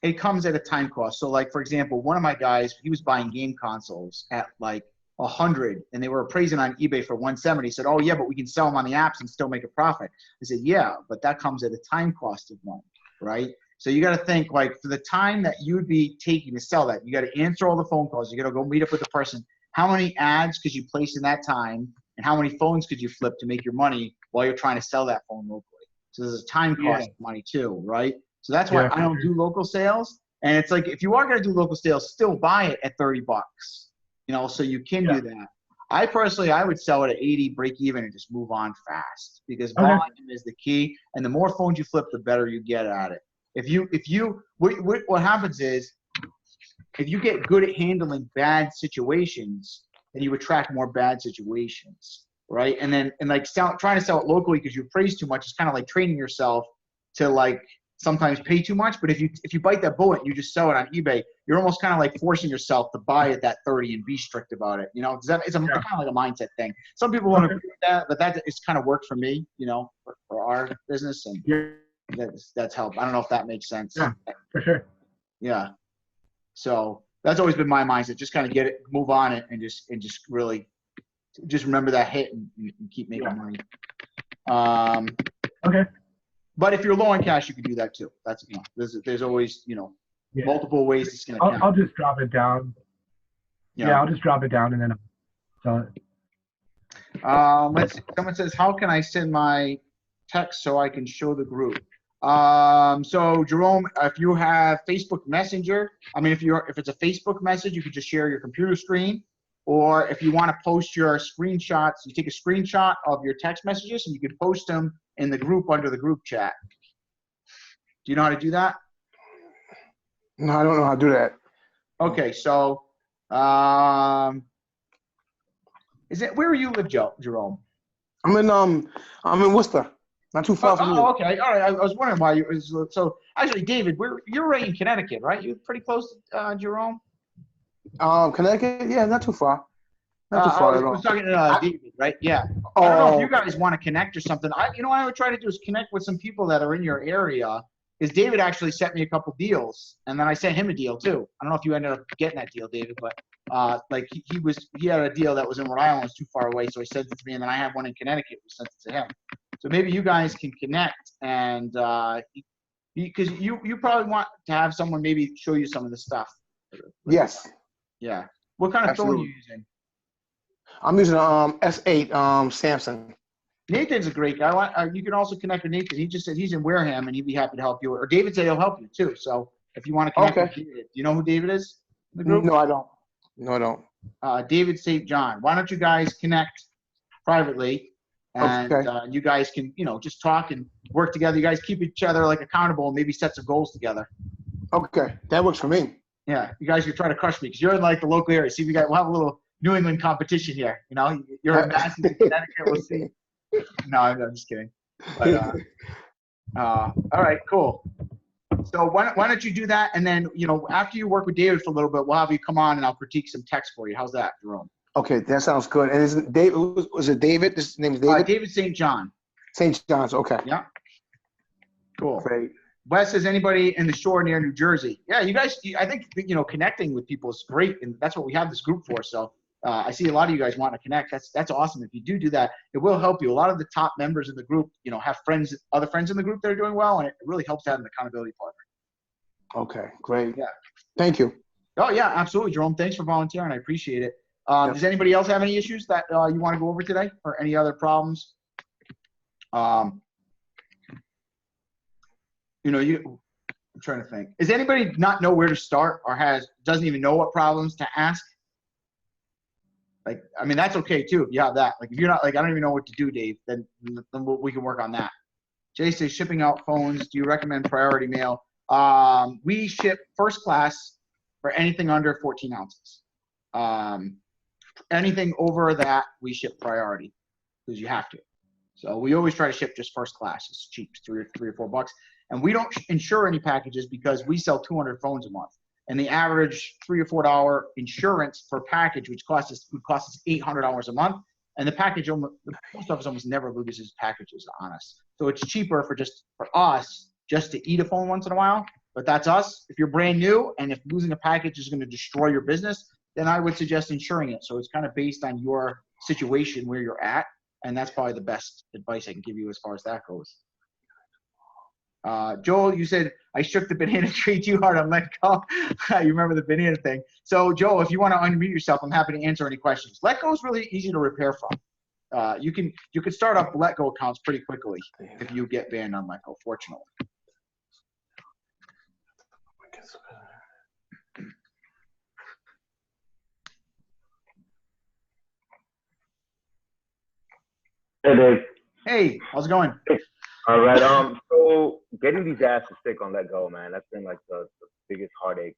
[SPEAKER 1] it comes at a time cost. So like, for example, one of my guys, he was buying game consoles at like 100 and they were appraising on eBay for 170. He said, oh yeah, but we can sell them on the apps and still make a profit. I said, yeah, but that comes at a time cost of money, right? So you got to think like for the time that you'd be taking to sell that, you got to answer all the phone calls. You got to go meet up with the person. How many ads could you place in that time? And how many phones could you flip to make your money while you're trying to sell that phone locally? So there's a time cost of money too, right? So that's why I don't do local sales. And it's like, if you are going to do local sales, still buy it at $30, you know, so you can do that. I personally, I would sell it at 80, break even, and just move on fast, because volume is the key. And the more phones you flip, the better you get at it. What happens is, if you get good at handling bad situations, then you attract more bad situations, right? And trying to sell it locally because you appraise too much is kind of like training yourself to like sometimes pay too much. But if you bite that bullet and you just sell it on eBay, you're almost kind of like forcing yourself to buy at that 30 and be strict about it. You know, it's kind of like a mindset thing. Some people won't agree with that, but that is kind of worked for me, you know, for our business, and that's helped. I don't know if that makes sense.
[SPEAKER 6] Yeah, for sure.
[SPEAKER 1] Yeah. So that's always been my mindset. Just kind of get it, move on it, and just really just remember that hit and keep making money.
[SPEAKER 6] Okay.
[SPEAKER 1] But if you're low on cash, you can do that too. That's, you know, there's always, you know, multiple ways it's going to count.
[SPEAKER 6] I'll just drop it down. Yeah, I'll just drop it down and then sell it.
[SPEAKER 1] Let's see. Someone says, how can I send my text so I can show the group? So Jerome, if you have Facebook Messenger, I mean, if it's a Facebook message, you can just share your computer screen. Or if you want to post your screenshots, you take a screenshot of your text messages and you can post them in the group under the group chat. Do you know how to do that?
[SPEAKER 4] No, I don't know how to do that.
[SPEAKER 1] Okay, so where you live, Jerome?
[SPEAKER 4] I'm in Worcester, not too far from you.
[SPEAKER 1] Oh, okay, all right. I was wondering why so actually, David, you're right in Connecticut, right? You're pretty close to Jerome.
[SPEAKER 4] Connecticut? Yeah, not too far. Not too far at all.
[SPEAKER 1] I was talking to David, right? Yeah. I don't know if you guys want to connect or something. What I would try to do is connect with some people that are in your area. Because David actually sent me a couple deals, and then I sent him a deal too. I don't know if you ended up getting that deal, David, but like he had a deal that was in Rhode Island, was too far away, so he sent it to me, and then I had one in Connecticut, we sent it to him. So maybe you guys can connect, and because you probably want to have someone maybe show you some of the stuff.
[SPEAKER 4] Yes.
[SPEAKER 1] Yeah. What kind of phone are
[SPEAKER 4] Absolutely.
[SPEAKER 1] you using?
[SPEAKER 4] I'm using S8 Samsung.
[SPEAKER 1] Nathan's a great guy. You can also connect with Nathan. He just said he's in Wareham, and he'd be happy to help you. Or David said he'll help you too. So if you want to connect with
[SPEAKER 4] Okay.
[SPEAKER 1] David, do you know who David is in the group?
[SPEAKER 4] No, I don't. No, I don't.
[SPEAKER 1] David St. John. Why don't you guys connect privately, and
[SPEAKER 4] Okay.
[SPEAKER 1] you guys can just talk and work together. You guys keep each other like accountable, and maybe set some goals together.
[SPEAKER 4] Okay. That works for me.
[SPEAKER 1] Yeah, you guys can try to crush me because you're in like the local area. See, we'll have a little New England competition here. You're in Mass, Connecticut. We'll see. No, I'm just kidding. But all right, cool. So why don't you do that, and then after you work with David for a little bit, we'll have you come on and I'll critique some text for you. How's that, Jerome?
[SPEAKER 4] Okay, that sounds good. And isn't David? Was it David? His name is David.
[SPEAKER 1] David St. John.
[SPEAKER 4] St. John's. Okay.
[SPEAKER 1] Yeah. Cool.
[SPEAKER 4] Great.
[SPEAKER 1] Wes, is anybody in the shore near New Jersey? Yeah, you guys. I think connecting with people is great, and that's what we have this group for. So I see a lot of you guys want to connect. That's awesome. If you do that, it will help you. A lot of the top members in the group, have other friends in the group that are doing well, and it really helps to have an accountability partner.
[SPEAKER 4] Okay, great.
[SPEAKER 1] Yeah.
[SPEAKER 4] Thank you.
[SPEAKER 1] Oh yeah, absolutely, Jerome. Thanks for volunteering. I appreciate it. Does anybody else have any issues that you want to go over today, or any other problems? I'm trying to think. Does anybody not know where to start, or doesn't even know what problems to ask? That's okay too if you have that. If you're not I don't even know what to do, Dave, then we can work on that. Jay says shipping out phones. Do you recommend priority mail? We ship first class for anything under 14 ounces. Anything over that, we ship priority because you have to. So we always try to ship just first class. It's cheap, $3 or $4. And we don't insure any packages because we sell 200 phones a month. And the average $3 or $4 insurance per package, which would cost us $800 a month. And the post office almost never loses packages on us. So it's cheaper for us just to eat a phone once in a while. But that's us. If you're brand new and if losing a package is going to destroy your business, then I would suggest insuring it. So it's kind of based on your situation where you're at. And that's probably the best advice I can give you as far as that goes. Joel, you said I shook the banana tree too hard on Letgo. You remember the banana thing. So Joel, if you want to unmute yourself, I'm happy to answer any questions. Letgo is really easy to repair from. You can start up Letgo accounts pretty quickly if you get banned on Letgo, fortunately.
[SPEAKER 5] Hey, Dave.
[SPEAKER 1] Hey, how's it going?
[SPEAKER 5] All right. So getting these ads to stick on Letgo, man, that's been like the biggest heartache.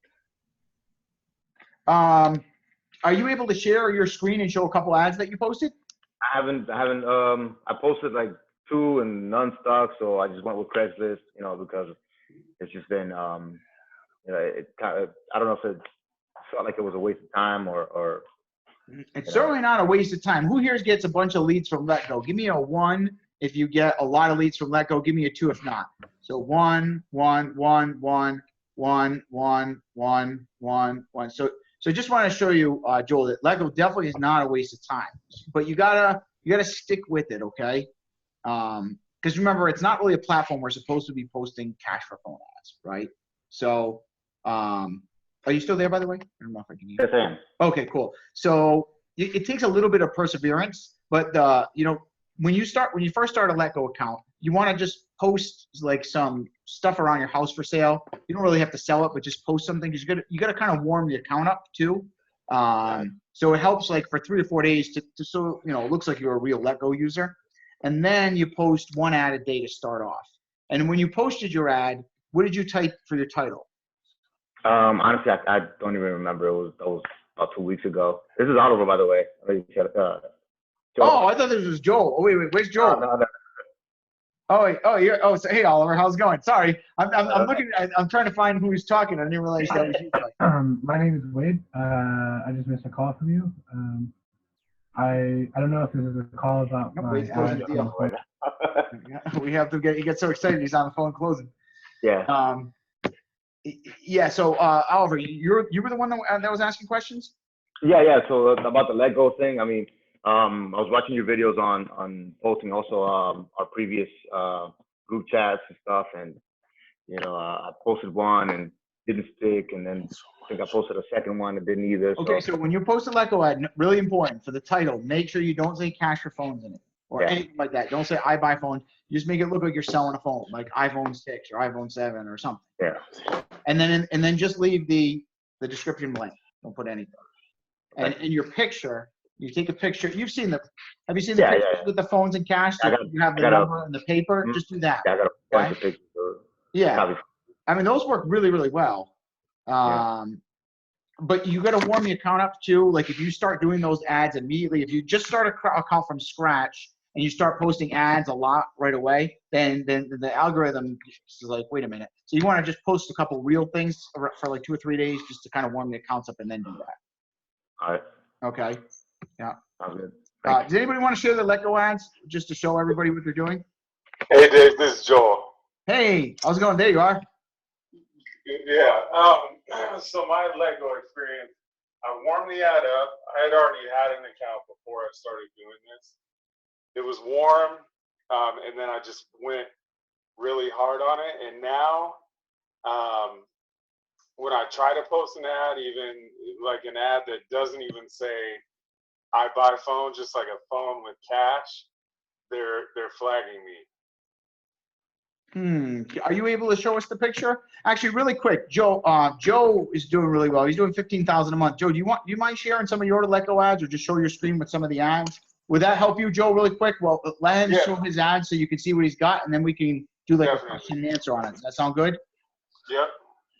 [SPEAKER 1] Are you able to share your screen and show a couple ads that you posted?
[SPEAKER 5] I haven't. I posted like 2 and none stuck, so I just went with Craigslist, because it's just been, it kind of, I don't know if it felt like it was a waste of time or.
[SPEAKER 1] It's certainly not a waste of time. Who here gets a bunch of leads from Letgo? Give me a 1 if you get a lot of leads from Letgo. Give me a 2 if not. So 1, 1, 1, 1, 1, 1, 1, 1, 1. So just want to show you, Joel, that Letgo definitely is not a waste of time. But you gotta stick with it, okay? Because remember, it's not really a platform we're supposed to be posting cash for phone ads, right? So, are you still there, by the way? I don't know if I can hear you.
[SPEAKER 5] Yes, I am.
[SPEAKER 1] Okay, cool. So it takes a little bit of perseverance, but when you first start a Letgo account, you want to just post like some stuff around your house for sale. You don't really have to sell it, but just post something because you got to kind of warm the account up too. So it helps like for 3 to 4 days so it looks like you're a real Letgo user, and then you post 1 ad a day to start off. And when you posted your ad, what did you type for your title?
[SPEAKER 5] Honestly, I don't even remember. That was about 2 weeks ago. This is Oliver, by the way.
[SPEAKER 1] Oh, I thought this was Joel. Oh, wait, where's Joel?
[SPEAKER 5] No.
[SPEAKER 1] So, hey, Oliver, how's it going? Sorry, I'm looking. I'm trying to find who's talking. I didn't realize that was you.
[SPEAKER 6] My name is Wade. I just missed a call from you. I don't know if this is a call about my
[SPEAKER 1] Wade's closing
[SPEAKER 6] ad.
[SPEAKER 1] the deal. We have to he gets so excited he's on the phone closing.
[SPEAKER 5] Yeah.
[SPEAKER 1] Yeah. So Oliver, you were the one that was asking questions.
[SPEAKER 5] Yeah. So about the Letgo thing, I mean, I was watching your videos on posting also our previous group chats and stuff, and I posted one and didn't stick, and then I think I posted a second one that didn't either.
[SPEAKER 1] Okay, so when you post a Letgo ad, really important for the title, make sure you don't say cash for phones in it or anything like that. Don't say I buy phones. You just make it look like you're selling a phone, like iPhone 6 or iPhone 7 or something.
[SPEAKER 5] Yeah.
[SPEAKER 1] And then just leave the description blank. Don't put anything. And in your picture, you take a picture. Have you seen the pictures with the phones and cash? So you have the number and the paper. Just do that.
[SPEAKER 5] Yeah, I got a bunch of pictures.
[SPEAKER 1] Yeah. I mean, those work really, really well. But you got to warm the account up too. Like if you start doing those ads immediately, if you just start a account from scratch and you start posting ads a lot right away, then the algorithm is like, wait a minute. So you want to just post a couple real things for like 2 or 3 days just to kind of warm the accounts up and then do that.
[SPEAKER 5] All right.
[SPEAKER 1] Okay. Yeah.
[SPEAKER 5] Sounds good.
[SPEAKER 1] Does anybody want to share the Letgo ads just to show everybody what they're doing?
[SPEAKER 7] Hey Dave, this is Joel.
[SPEAKER 1] Hey, how's it going? There you are.
[SPEAKER 7] Yeah. So my Lego experience, I warmed the ad up. I had already had an account before I started doing this. It was warm, and then I just went really hard on it. And now, when I try to post an ad, even like an ad that doesn't even say I buy phone, just like a phone with cash, they're flagging me.
[SPEAKER 1] Are you able to show us the picture? Actually, really quick, Joe. Joe is doing really well. He's doing 15,000 a month. Joe, do you mind sharing some of your Letgo ads, or just show your screen with some of the ads? Would that help you, Joe, really quick? Well, let him show his ads so you can see what he's got, and then we can do like a question and answer on it. Does that sound good?
[SPEAKER 7] Yep.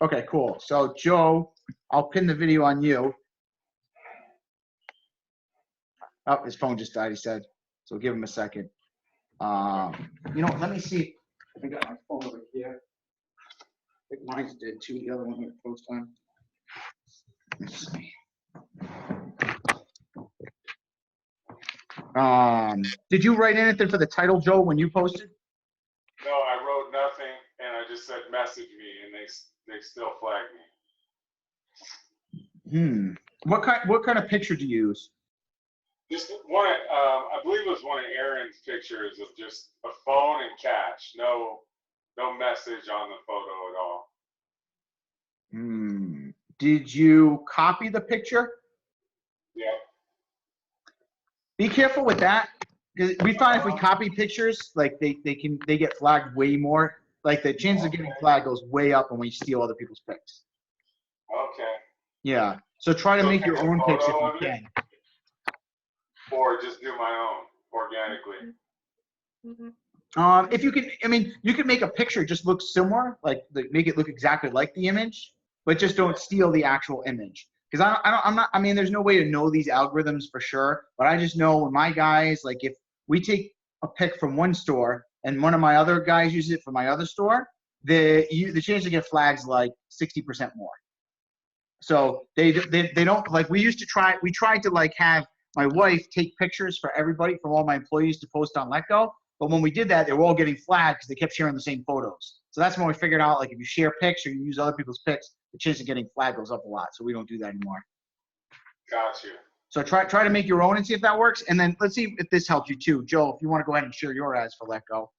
[SPEAKER 1] Okay, cool. So, Joe, I'll pin the video on you. Oh, his phone just died, he said. So give him a second. Let me see. I got my phone over here. I think mine's dead too. The other one here close time. Let's see. Did you write anything for the title, Joe, when you posted?
[SPEAKER 7] No, I wrote nothing, and I just said message me, and they still flag me.
[SPEAKER 1] What kind of picture do you use?
[SPEAKER 7] Just one, I believe it was one of Aaron's pictures of just a phone and cash. No message on the photo at all.
[SPEAKER 1] Did you copy the picture?
[SPEAKER 7] Yeah.
[SPEAKER 1] Be careful with that, because we find if we copy pictures, like they get flagged way more. Like the chance of getting flagged goes way up when we steal other people's pics.
[SPEAKER 7] Okay.
[SPEAKER 1] Yeah. So try to make your own pics if you can.
[SPEAKER 7] Or just do my own organically.
[SPEAKER 1] If you can, I mean, you can make a picture just look similar, like make it look exactly like the image, but just don't steal the actual image. Because I mean, there's no way to know these algorithms for sure, but I just know when my guys, like if we take a pic from one store and one of my other guys uses it for my other store, the chance to get flags like 60% more. So they don't, like we tried to like have my wife take pictures for everybody, from all my employees to post on Letgo. But when we did that, they were all getting flagged because they kept sharing the same photos. So that's when we figured out, like if you share pics or you use other people's pics, the chance of getting flagged goes up a lot. So we don't do that anymore.
[SPEAKER 7] Got you.
[SPEAKER 1] So try to make your own and see if that works. And then let's see if this helps you too. Joe, if you want to go ahead and share your ads for Letgo.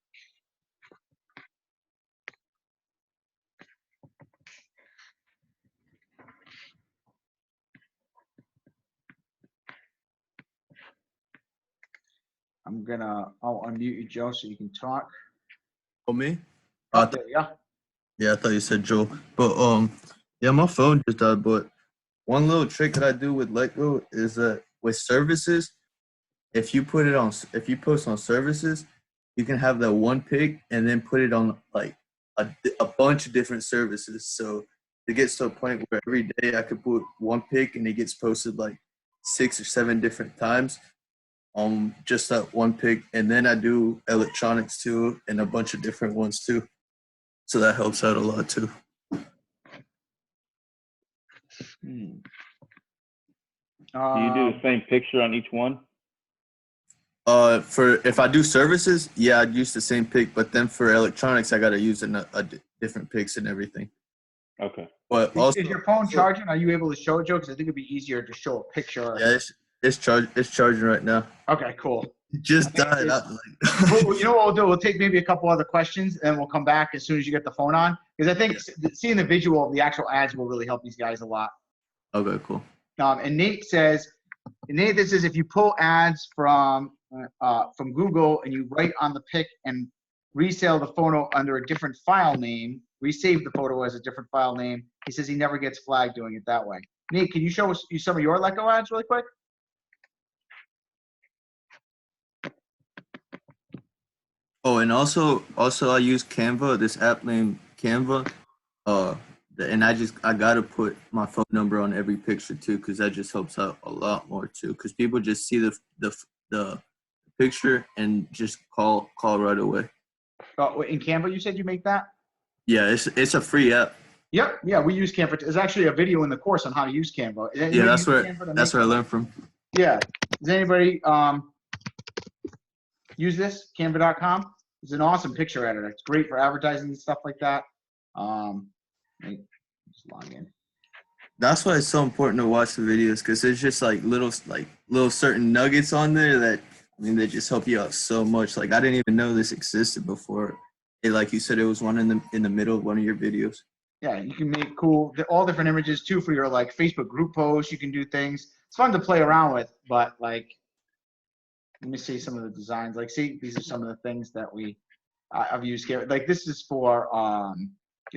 [SPEAKER 1] I'll unmute you, Joe, so you can talk.
[SPEAKER 2] Oh, me?
[SPEAKER 1] Yeah.
[SPEAKER 2] Yeah, I thought you said Joe. But yeah, my phone just died. But one little trick that I do with Letgo is that with services, if you post on services, you can have that one pic and then put it on like a bunch of different services. So it gets to a point where every day I could put one pic and it gets posted like 6 or 7 different times. Just that one pic, and then I do electronics too, and a bunch of different ones too. So that helps out a lot too.
[SPEAKER 8] Do you do the same picture on each one?
[SPEAKER 2] For if I do services, yeah, I'd use the same pic, but then for electronics, I gotta use a different pics and everything.
[SPEAKER 8] Okay.
[SPEAKER 2] But also,
[SPEAKER 1] is your phone charging? Are you able to show it, Joe? Because I think it'd be easier to show a picture.
[SPEAKER 2] Yeah, It's charging right now.
[SPEAKER 1] Okay, cool.
[SPEAKER 2] It just died.
[SPEAKER 1] Well, you know what we'll do? We'll take maybe a couple other questions, and we'll come back as soon as you get the phone on. Because I think seeing the visual of the actual ads will really help these guys a lot.
[SPEAKER 2] Okay, cool.
[SPEAKER 1] And Nate says, this is if you pull ads from Google and you write on the pic and resell the photo under a different file name, resave the photo as a different file name. He says he never gets flagged doing it that way. Nate, can you show us some of your Letgo ads really quick?
[SPEAKER 2] Oh, and also I use Canva, this app named Canva. And I gotta put my phone number on every picture too, because that just helps out a lot more too. Because people just see the picture and just call right away.
[SPEAKER 1] In Canva, you said you make that?
[SPEAKER 2] Yeah, it's a free app.
[SPEAKER 1] Yep. Yeah, we use Canva. There's actually a video in the course on how to use Canva.
[SPEAKER 2] Yeah, that's where I learned from.
[SPEAKER 1] Yeah. Does anybody use this? Canva.com? It's an awesome picture editor. It's great for advertising and stuff like that. Just log in.
[SPEAKER 2] That's why it's so important to watch the videos, because there's just like little certain nuggets on there that they just help you out so much. Like I didn't even know this existed before. Like you said, it was one in the middle of one of your videos.
[SPEAKER 1] Yeah, you can make all different images too for your like Facebook group posts. You can do things. It's fun to play around with, but like, let me see some of the designs. Like, see, these are some of the things that I've used here. Like this is for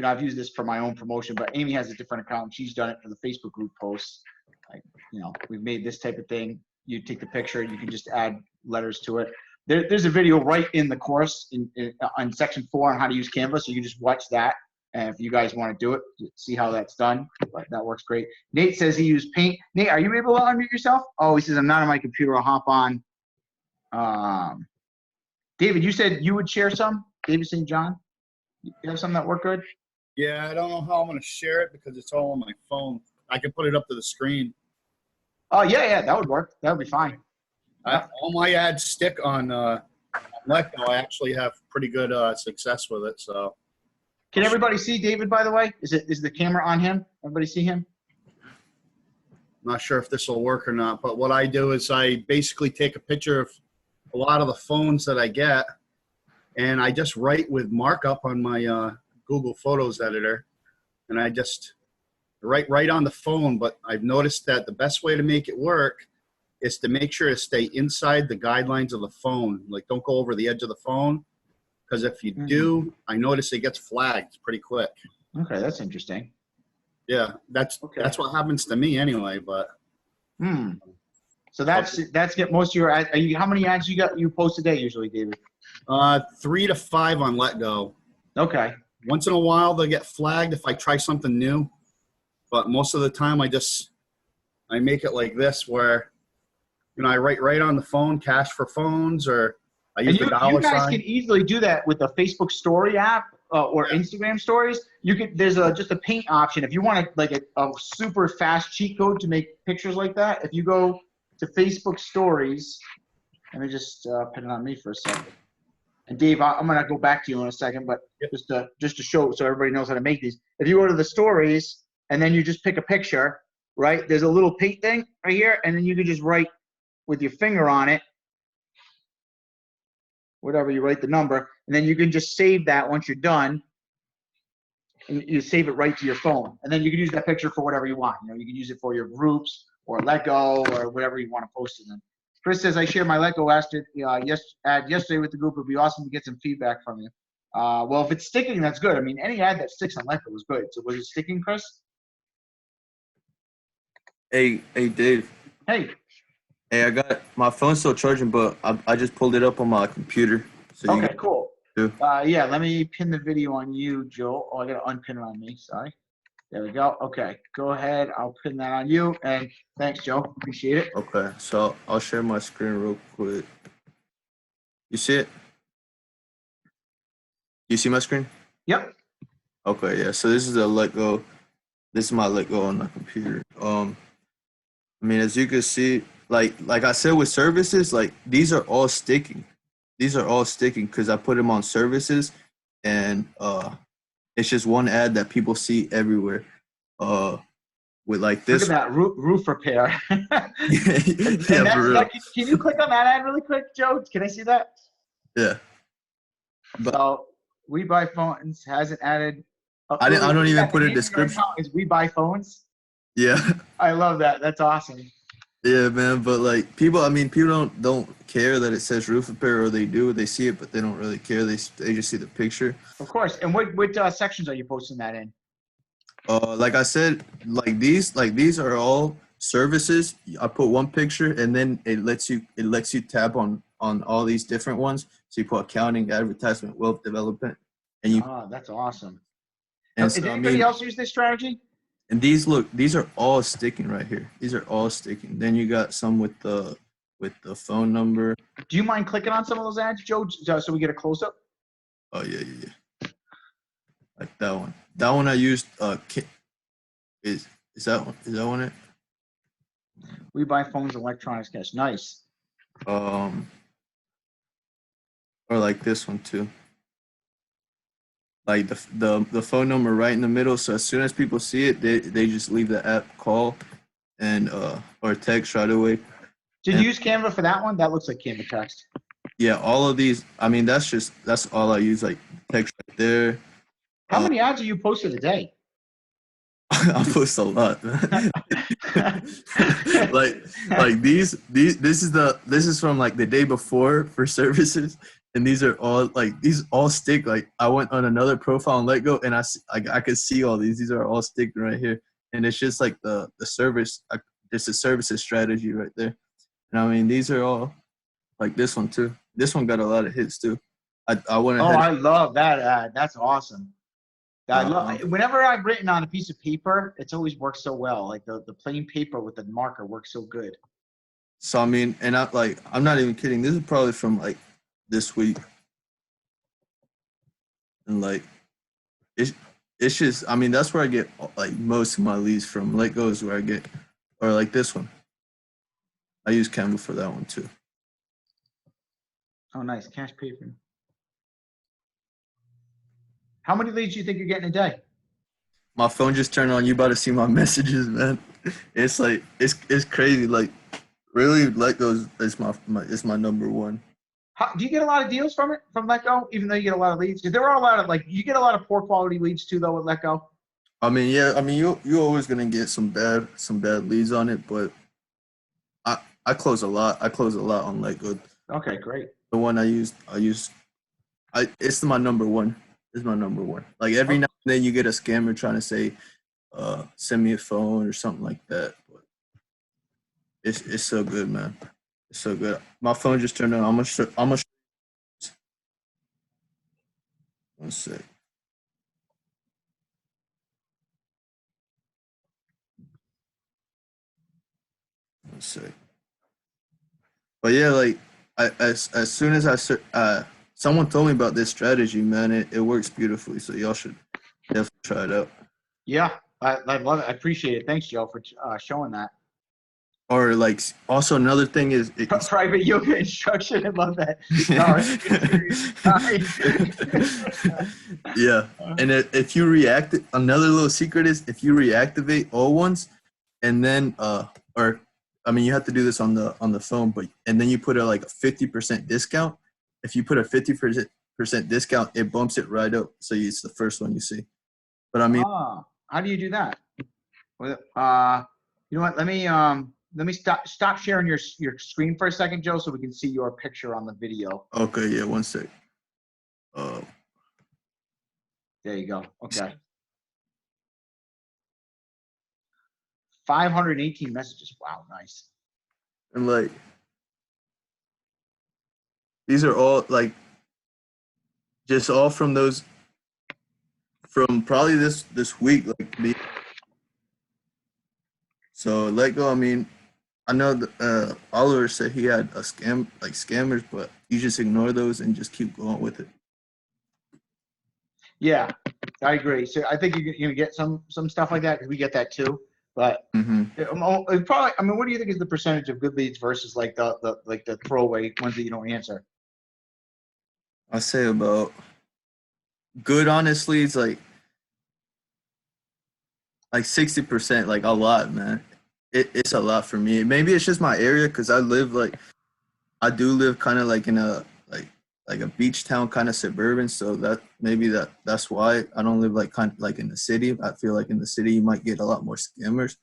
[SPEAKER 1] I've used this for my own promotion, but Amy has a different account. She's done it for the Facebook group posts. Like, we've made this type of thing. You take the picture, you can just add letters to it. There's a video right in the course on section 4 on how to use Canva, so you can just watch that. And if you guys want to do it, see how that's done. But that works great. Nate says he used Paint. Nate, are you able to unmute yourself? Oh, he says, I'm not on my computer. I'll hop on. David, you said you would share some? David St. John? You have some that work good?
[SPEAKER 9] Yeah, I don't know how I'm going to share it because it's all on my phone. I can put it up to the screen.
[SPEAKER 1] Oh, yeah, that would work. That would be fine.
[SPEAKER 9] All my ads stick on Letgo. I actually have pretty good success with it. So,
[SPEAKER 1] can everybody see David? By the way, is the camera on him? Everybody see him?
[SPEAKER 9] I'm not sure if this will work or not. But what I do is I basically take a picture of a lot of the phones that I get, and I just write with markup on my Google Photos editor, and I just write right on the phone. But I've noticed that the best way to make it work is to make sure to stay inside the guidelines of the phone. Like, don't go over the edge of the phone, because if you do, I notice it gets flagged pretty quick.
[SPEAKER 1] Okay, that's interesting.
[SPEAKER 9] Yeah, that's what happens to me anyway. But
[SPEAKER 1] so that's get most of your ads. How many ads you post a day usually, David?
[SPEAKER 9] 3 to 5 on Letgo.
[SPEAKER 1] Okay.
[SPEAKER 9] Once in a while they'll get flagged if I try something new, but most of the time I make it like this, where I write right on the phone, cash for phones, or I use the dollar sign. You guys
[SPEAKER 1] can easily do that with the Facebook Story app or Instagram Stories. There's just a paint option if you want a super fast cheat code to make pictures like that. If you go to Facebook Stories, let me just put it on me for a second. And Dave, I'm gonna go back to you in a second, but just to show so everybody knows how to make these. If you go to the stories and then you just pick a picture, right? There's a little paint thing right here, and then you can just write with your finger on it, whatever, you write the number, and then you can just save that once you're done, and you save it right to your phone. And then you can use that picture for whatever you want. You can use it for your groups or Letgo or whatever you want to post it in. Chris says, I shared my Letgo ad yesterday with the group. It would be awesome to get some feedback from you. Well, if it's sticking, that's good. I mean, any ad that sticks on Letgo is good. So was it sticking, Chris?
[SPEAKER 2] Hey, Dave.
[SPEAKER 1] Hey.
[SPEAKER 2] Hey, I got my phone still charging, but I just pulled it up on my computer. So
[SPEAKER 1] okay, cool.
[SPEAKER 2] Too.
[SPEAKER 1] Yeah, let me pin the video on you, Joe. Oh, I got to unpin it on me. Sorry. There we go. Okay, go ahead. I'll pin that on you. And thanks, Joe. Appreciate it.
[SPEAKER 2] Okay, so I'll share my screen real quick. You see it? You see my screen?
[SPEAKER 1] Yep.
[SPEAKER 2] Okay, yeah. So this is a Letgo. This is my Letgo on my computer. I mean, as you can see, like I said with services, like these are all sticking. These are all sticking because I put them on services, and it's just one ad that people see everywhere. with like
[SPEAKER 1] Look
[SPEAKER 2] this.
[SPEAKER 1] at that roof repair. And
[SPEAKER 2] Yeah, for real.
[SPEAKER 1] Can you click on that ad really quick, Joe? Can I see that?
[SPEAKER 2] Yeah. But
[SPEAKER 1] So We Buy Phones hasn't added.
[SPEAKER 2] I don't even put a
[SPEAKER 1] The name of your
[SPEAKER 2] description.
[SPEAKER 1] account is We Buy Phones.
[SPEAKER 2] Yeah.
[SPEAKER 1] I love that. That's awesome.
[SPEAKER 2] Yeah, man. But like people, I mean, people don't care that it says roof repair, or they do. They see it, but they don't really care. They just see the picture.
[SPEAKER 1] Of course. And what sections are you posting that in?
[SPEAKER 2] Like I said, like these are all services. I put one picture, and then it lets you tab on all these different ones. So you put accounting, advertisement, wealth development, and you.
[SPEAKER 1] That's awesome.
[SPEAKER 2] And
[SPEAKER 1] Did
[SPEAKER 2] so,
[SPEAKER 1] anybody else use this strategy?
[SPEAKER 2] and these are all sticking right here. These are all sticking. Then you got some with the phone number.
[SPEAKER 1] Do you mind clicking on some of those ads, Joe, so we get a close up?
[SPEAKER 2] Oh yeah. Like that one. That one I used. Is that one? Is that one it?
[SPEAKER 1] We Buy Phones, electronics, cash. Nice.
[SPEAKER 2] Or like this one too. Like the phone number right in the middle. So as soon as people see it, they just leave the app, call, and or text right away.
[SPEAKER 1] Did you use Canva for that one? That looks like Canva text.
[SPEAKER 2] Yeah, all of these. I mean, that's all I use. Like text right there.
[SPEAKER 1] How many ads are you posting a day?
[SPEAKER 2] I post a lot, man. like these this is from like the day before for services, and these are all like these all stick. Like I went on another profile on Letgo, and I could see all these are all sticking right here, and it's just like the service, just a services strategy right there. And I mean, these are all like this one too. This one got a lot of hits too. I went ahead.
[SPEAKER 1] I love that ad. That's awesome. Whenever I've written on a piece of paper, it's always worked so well. Like the plain paper with the marker works so good.
[SPEAKER 2] So I mean, and I'm not even kidding. This is probably from like this week, and like it's just. I mean, that's where I get like most of my leads from. Letgo is where I get, or like this one. I use Canva for that one too.
[SPEAKER 1] Oh, nice. Cash paper. How many leads do you think you're getting a day?
[SPEAKER 2] My phone just turned on. You about to see my messages, man. It's like it's crazy. Like really, Letgo is my number one.
[SPEAKER 1] Do you get a lot of deals from Letgo, even though you get a lot of leads? Because there are a lot of you get a lot of poor quality leads too, though, with Letgo.
[SPEAKER 2] I mean, yeah. I mean, you're always gonna get some bad leads on it, but I close a lot. I close a lot on Letgo.
[SPEAKER 1] Okay, great.
[SPEAKER 2] The one I use. It's my number one. It's my number one. Like every now and then you get a scammer trying to say, send me a phone or something like that. But it's so good, man. It's so good. My phone just turned on. I'm gonna one sec. One sec. But yeah, like as soon as someone told me about this strategy, man, it works beautifully. So y'all should definitely try it out.
[SPEAKER 1] Yeah, I love it. I appreciate it. Thanks, Joe, for showing that.
[SPEAKER 2] Or like also another thing is
[SPEAKER 1] private yoga instruction. I love that.
[SPEAKER 2] Yeah, and if you another little secret is if you reactivate all ones, and then or I mean you have to do this on the phone, and then you put a 50% discount. If you put a 50% discount, it bumps it right up, so it's the first one you see. But I mean,
[SPEAKER 1] how do you do that? You know what? Let me stop sharing your screen for a second, Joe, so we can see your picture on the video.
[SPEAKER 2] Okay, yeah, one sec.
[SPEAKER 1] There you go. Okay. 518 messages. Wow, nice.
[SPEAKER 2] And these are all just all from those from probably this week. So Letgo, I mean, I know Oliver said he had a scammers, but you just ignore those and just keep going with it.
[SPEAKER 1] Yeah, I agree. So I think you're gonna get some stuff like that because we get that too. But probably, I mean, what do you think is the percentage of good leads versus the throwaway ones that you don't answer?
[SPEAKER 2] I say about good honest leads, like 60%, like a lot, man. It's a lot for me. Maybe it's just my area because I do live kind of like in a like a beach town, kind of suburban. So that's why I don't live like kind of like in the city. I feel like in the city you might get a lot more scammers.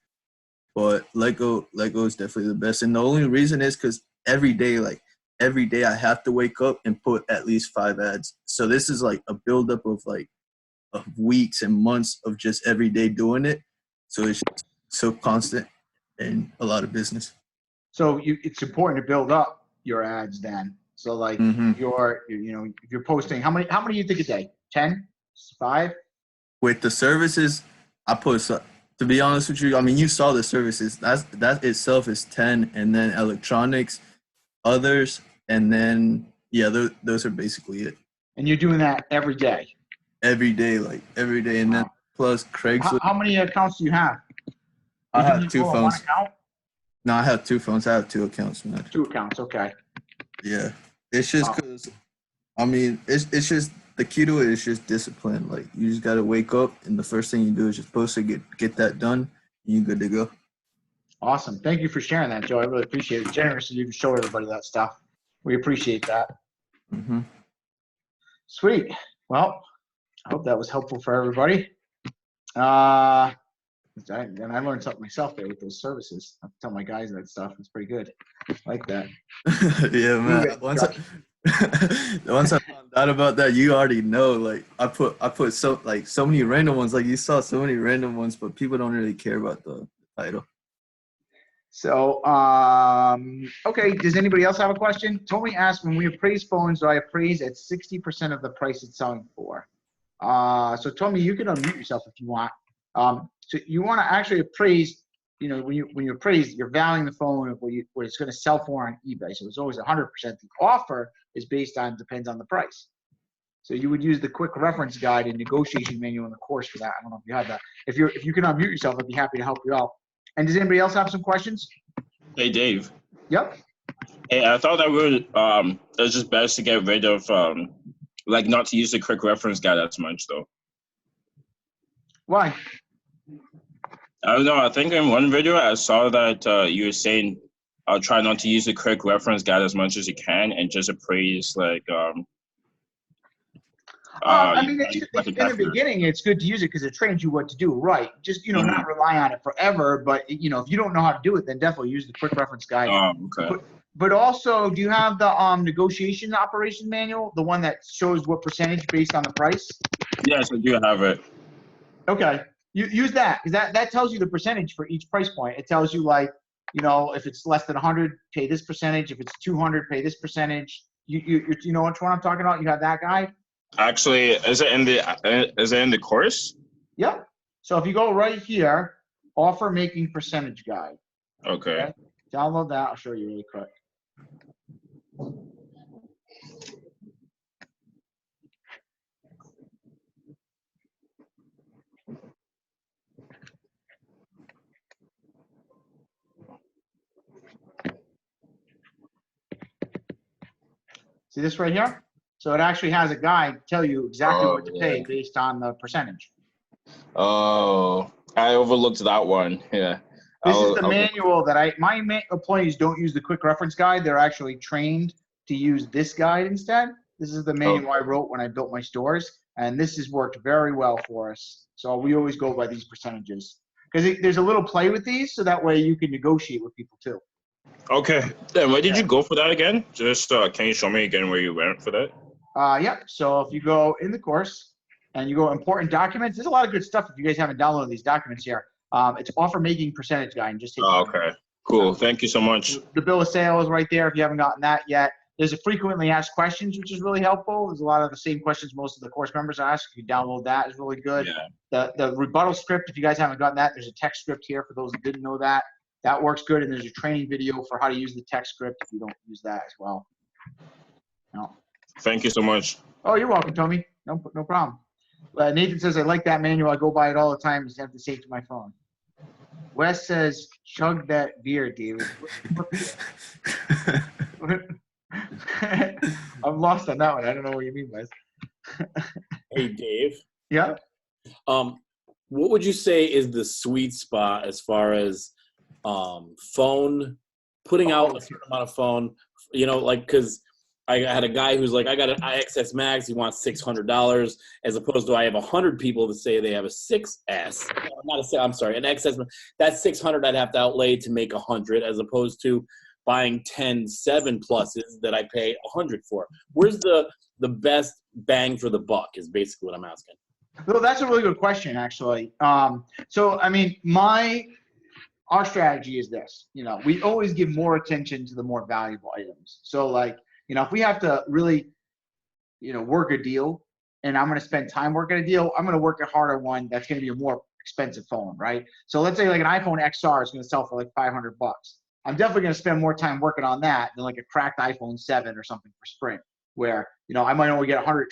[SPEAKER 2] But Lego is definitely the best, and the only reason is because every day I have to wake up and put at least 5 ads. So this is like a buildup of weeks and months of just every day doing it. So it's just so constant and a lot of business.
[SPEAKER 1] So it's important to build up your ads then. So like
[SPEAKER 2] Mhm.
[SPEAKER 1] if you're posting, how many do you think a day? 10, 5?
[SPEAKER 2] With the services, I put, to be honest with you, I mean, you saw the services. That itself is 10, and then electronics, others, and then yeah, those are basically it.
[SPEAKER 1] And you're doing that every day.
[SPEAKER 2] Every day, and then plus Craigslist.
[SPEAKER 1] How many accounts do you have?
[SPEAKER 2] I
[SPEAKER 1] You're doing
[SPEAKER 2] have
[SPEAKER 1] it
[SPEAKER 2] 2
[SPEAKER 1] all on one
[SPEAKER 2] phones.
[SPEAKER 1] account?
[SPEAKER 2] No, I have 2 phones. I have 2 accounts, man.
[SPEAKER 1] 2 accounts, okay.
[SPEAKER 2] Yeah, it's just because, I mean, it's just the key to it is just discipline. Like you just gotta wake up, and the first thing you do is just post it, get that done, and you good to go.
[SPEAKER 1] Awesome. Thank you for sharing that, Joe. I really appreciate it. Generous of you to show everybody that stuff. We appreciate that.
[SPEAKER 2] Mm-hmm.
[SPEAKER 1] Sweet. Well, I hope that was helpful for everybody. And I learned something myself there with those services. I tell my guys that stuff. It's pretty good. I like that.
[SPEAKER 2] Yeah, man. Once I found out about that, you already know. Like I put so many random ones. Like you saw so many random ones, but people don't really care about the title.
[SPEAKER 1] So, okay. Does anybody else have a question? Tommy asked, when we appraise phones, do I appraise at 60% of the price it's selling for? So Tommy, you can unmute yourself if you want. So you want to actually appraise, when you appraise, you're valuing the phone of what it's going to sell for on eBay. So it's always 100%. The offer is depends on the price. So you would use the quick reference guide and negotiation manual in the course for that. I don't know if you have that. If you can unmute yourself, I'd be happy to help you out. And does anybody else have some questions?
[SPEAKER 10] Hey, Dave.
[SPEAKER 1] Yep.
[SPEAKER 10] Hey, I thought that it's just best to get rid of, not to use the quick reference guide as much, though.
[SPEAKER 1] Why?
[SPEAKER 10] I don't know. I think in one video I saw that you were saying try not to use the quick reference guide as much as you can and just appraise
[SPEAKER 1] I mean, in the beginning, it's good to use it because it trains you what to do right. Just, not rely on it forever. But, if you don't know how to do it, then definitely use the quick reference guide.
[SPEAKER 10] Okay.
[SPEAKER 1] But also, do you have the negotiation operation manual, the one that shows what percentage based on the price?
[SPEAKER 10] Yes, I do have it.
[SPEAKER 1] Okay. You use that because that tells you the percentage for each price point. It tells you if it's less than 100, pay this percentage. If it's 200, pay this percentage. You know which one I'm talking about? You have that guide?
[SPEAKER 10] Actually, is it in the course?
[SPEAKER 1] Yep. So if you go right here, offer making percentage guide.
[SPEAKER 10] Okay.
[SPEAKER 1] Download that. I'll show you really quick. See this right here? So it actually has a guide to tell you exactly what to pay based on the percentage.
[SPEAKER 10] Oh, I overlooked that one. Yeah.
[SPEAKER 1] This is the manual that my employees don't use the quick reference guide. They're actually trained to use this guide instead. This is the manual I wrote when I built my stores, and this has worked very well for us. So we always go by these percentages because there's a little play with these, so that way you can negotiate with people too.
[SPEAKER 10] Okay. Then where did you go for that again? Just can you show me again where you went for that?
[SPEAKER 1] Yep. So if you go in the course and you go important documents, there's a lot of good stuff if you guys haven't downloaded these documents here. It's offer making percentage guide. And just take
[SPEAKER 10] okay. Cool. Thank you so much.
[SPEAKER 1] The bill of sale is right there if you haven't gotten that yet. There's a frequently asked questions, which is really helpful. There's a lot of the same questions most of the course members ask. If you download that, is really good.
[SPEAKER 10] Yeah.
[SPEAKER 1] The rebuttal script, if you guys haven't gotten that, there's a text script here for those that didn't know that. That works good. And there's a training video for how to use the text script if you don't use that as well. No.
[SPEAKER 10] Thank you so much.
[SPEAKER 1] Oh, you're welcome, Tommy. No problem. Nathan says, I like that manual. I go by it all the time. Just have to save to my phone. Wes says, chug that beer, David. I'm lost on that one. I don't know what you mean, Wes.
[SPEAKER 3] Hey, Dave.
[SPEAKER 1] Yeah.
[SPEAKER 3] what would you say is the sweet spot as far as phone, putting out a certain amount of phone, you know, like, because I had a guy who's like, I got an IXS Max, he wants $600, as opposed to I have 100 people that say they have a 6S, I'm sorry, an XS. That's 600 I'd have to outlay to make 100, as opposed to buying 10 7 pluses that I pay 100 for. Where's the best bang for the buck is basically what I'm asking.
[SPEAKER 1] Well, that's a really good question, actually. So, I mean, our strategy is this, you know, we always give more attention to the more valuable items. So like, you know, if we have to really, you know, work a deal and I'm going to spend time working a deal, I'm going to work a harder one that's going to be a more expensive phone, right? So let's say like an iPhone XR is going to sell for like $500. I'm definitely going to spend more time working on that than like a cracked iPhone 7 or something for Sprint, where, you know, I might only get $120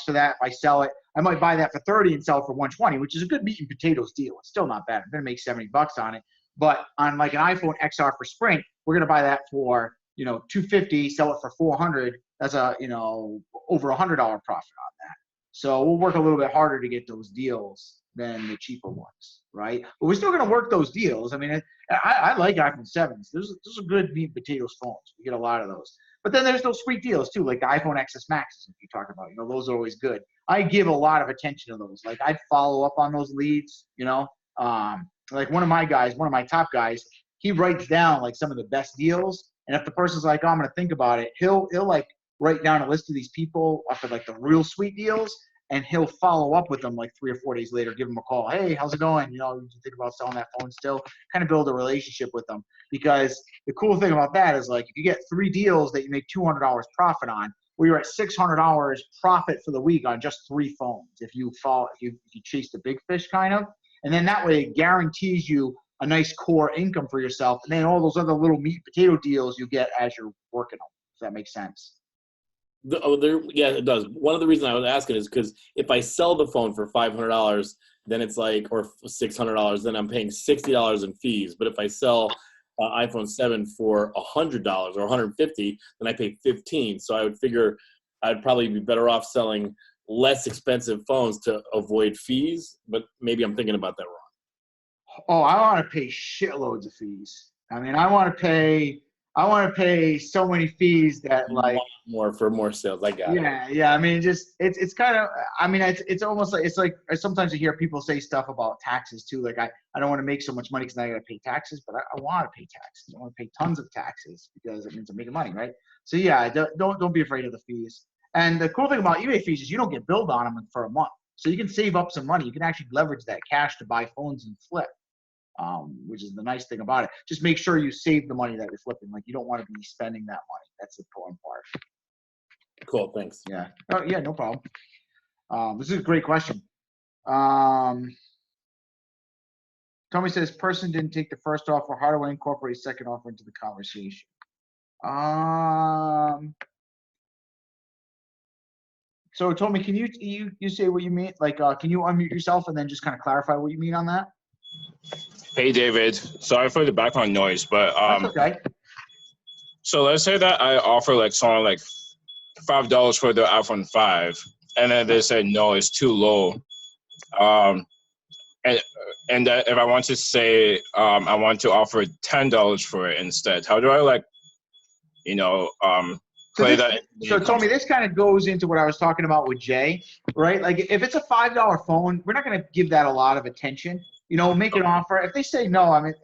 [SPEAKER 1] for that. If I sell it, I might buy that for 30 and sell it for 120, which is a good meat and potatoes deal. It's still not bad. I'm going to make $70 on it. But on like an iPhone XR for Sprint, we're going to buy that for, you know, $250, sell it for $400. That's a, you know, over $100 profit on that. So we'll work a little bit harder to get those deals than the cheaper ones, right? But we're still going to work those deals. I mean, I like iPhone 7s. Those are good meat and potatoes phones. We get a lot of those. But then there's those sweet deals too, like the iPhone XS Maxes you talk about. You know, those are always good. I give a lot of attention to those. Like I'd follow up on those leads, you know. Like one of my top guys, he writes down like some of the best deals. And if the person's like, oh, I'm going to think about it, he'll like write down a list of these people off of like the real sweet deals. And he'll follow up with them like 3 or 4 days later, give them a call. Hey, how's it going? You know, you think about selling that phone still? Kind of build a relationship with them. Because the cool thing about that is like if you get 3 deals that you make $200 profit on, well, you're at $600 profit for the week on just 3 phones. If you chase the big fish kind of, and then that way it guarantees you a nice core income for yourself. And then all those other little meat potato deals you get as you're working them. If that makes sense.
[SPEAKER 3] Yeah, it does. One of the reasons I was asking is because if I sell the phone for $500, then it's like, or $600, then I'm paying $60 in fees. But if I sell iPhone 7 for $100 or $150, then I pay $15. So I would figure I'd probably be better off selling less expensive phones to avoid fees. But maybe I'm thinking about that wrong.
[SPEAKER 1] Oh, I want to pay shitloads of fees. I mean, I want to pay so many fees that like
[SPEAKER 3] more for more sales. I got it.
[SPEAKER 1] Yeah. I mean, just it's kind of. I mean, it's almost like sometimes you hear people say stuff about taxes too. Like I don't want to make so much money because I got to pay taxes, but I want to pay taxes. I want to pay tons of taxes because it means I'm making money, right? So yeah, don't be afraid of the fees. And the cool thing about eBay fees is you don't get billed on them for a month, so you can save up some money. You can actually leverage that cash to buy phones and flip. Which is the nice thing about it. Just make sure you save the money that you're flipping. Like you don't want to be spending that money. That's the important part.
[SPEAKER 3] Cool, thanks.
[SPEAKER 1] Yeah. Oh, yeah, no problem. This is a great question. Tommy says, person didn't take the first offer. How do I incorporate second offer into the conversation? So Tommy, can you say what you mean? Like, can you unmute yourself and then just kind of clarify what you mean on that?
[SPEAKER 10] Hey, David. Sorry for the background noise, but
[SPEAKER 1] That's okay.
[SPEAKER 10] So let's say that I offer like someone like $5 for the iPhone 5, and then they said no, it's too low. And that if I want to say I want to offer $10 for it instead, how do I like, play that?
[SPEAKER 1] So Tommy, this kind of goes into what I was talking about with Jay, right? Like if it's a $5 phone, we're not going to give that a lot of attention. You know, make an offer. If they say no, I mean,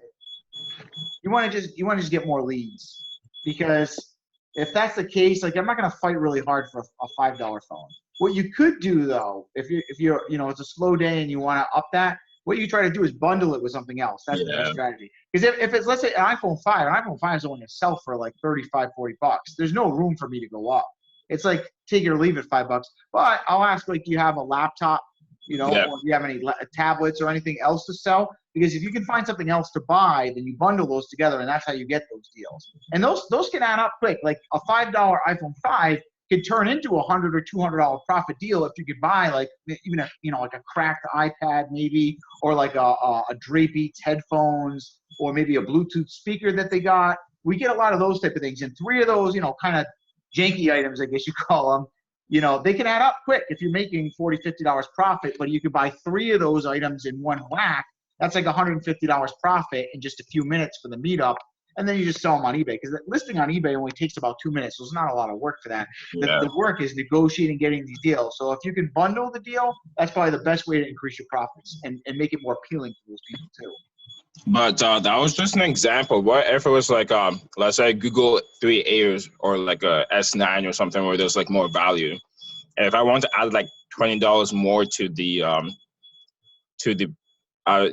[SPEAKER 1] you want to just get more leads, because if that's the case, like I'm not going to fight really hard for a $5 phone. What you could do though, if you're it's a slow day and you want to up that, what you try to do is bundle it with something else. That's the best strategy. Because if it's, let's say an iPhone 5 is only going to sell for like $35, $40. There's no room for me to go up. It's like take it or leave it $5. But I'll ask, like, do you have a laptop? Or do you have any tablets or anything else to sell? Because if you can find something else to buy, then you bundle those together, and that's how you get those deals. And those can add up quick. Like a $5 iPhone 5 could turn into a $100 or $200 profit deal if you could buy like even like a cracked iPad maybe, or like a Dre Beats headphones, or maybe a Bluetooth speaker that they got. We get a lot of those type of things, and 3 of those kind of janky items, I guess you call them, you know, they can add up quick if you're making $40, $50 profit, but you could buy 3 of those items in one whack. That's like $150 profit in just a few minutes for the meetup. And then you just sell them on eBay, because listing on eBay only takes about 2 minutes. So there's not a lot of work for that.
[SPEAKER 10] Yeah.
[SPEAKER 1] The work is negotiating, getting these deals. So if you can bundle the deal, that's probably the best way to increase your profits and make it more appealing for those people too.
[SPEAKER 10] But that was just an example. What if it was like, let's say Google 3A or like a S9 or something where there's like more value. And if I want to add like $20 more to the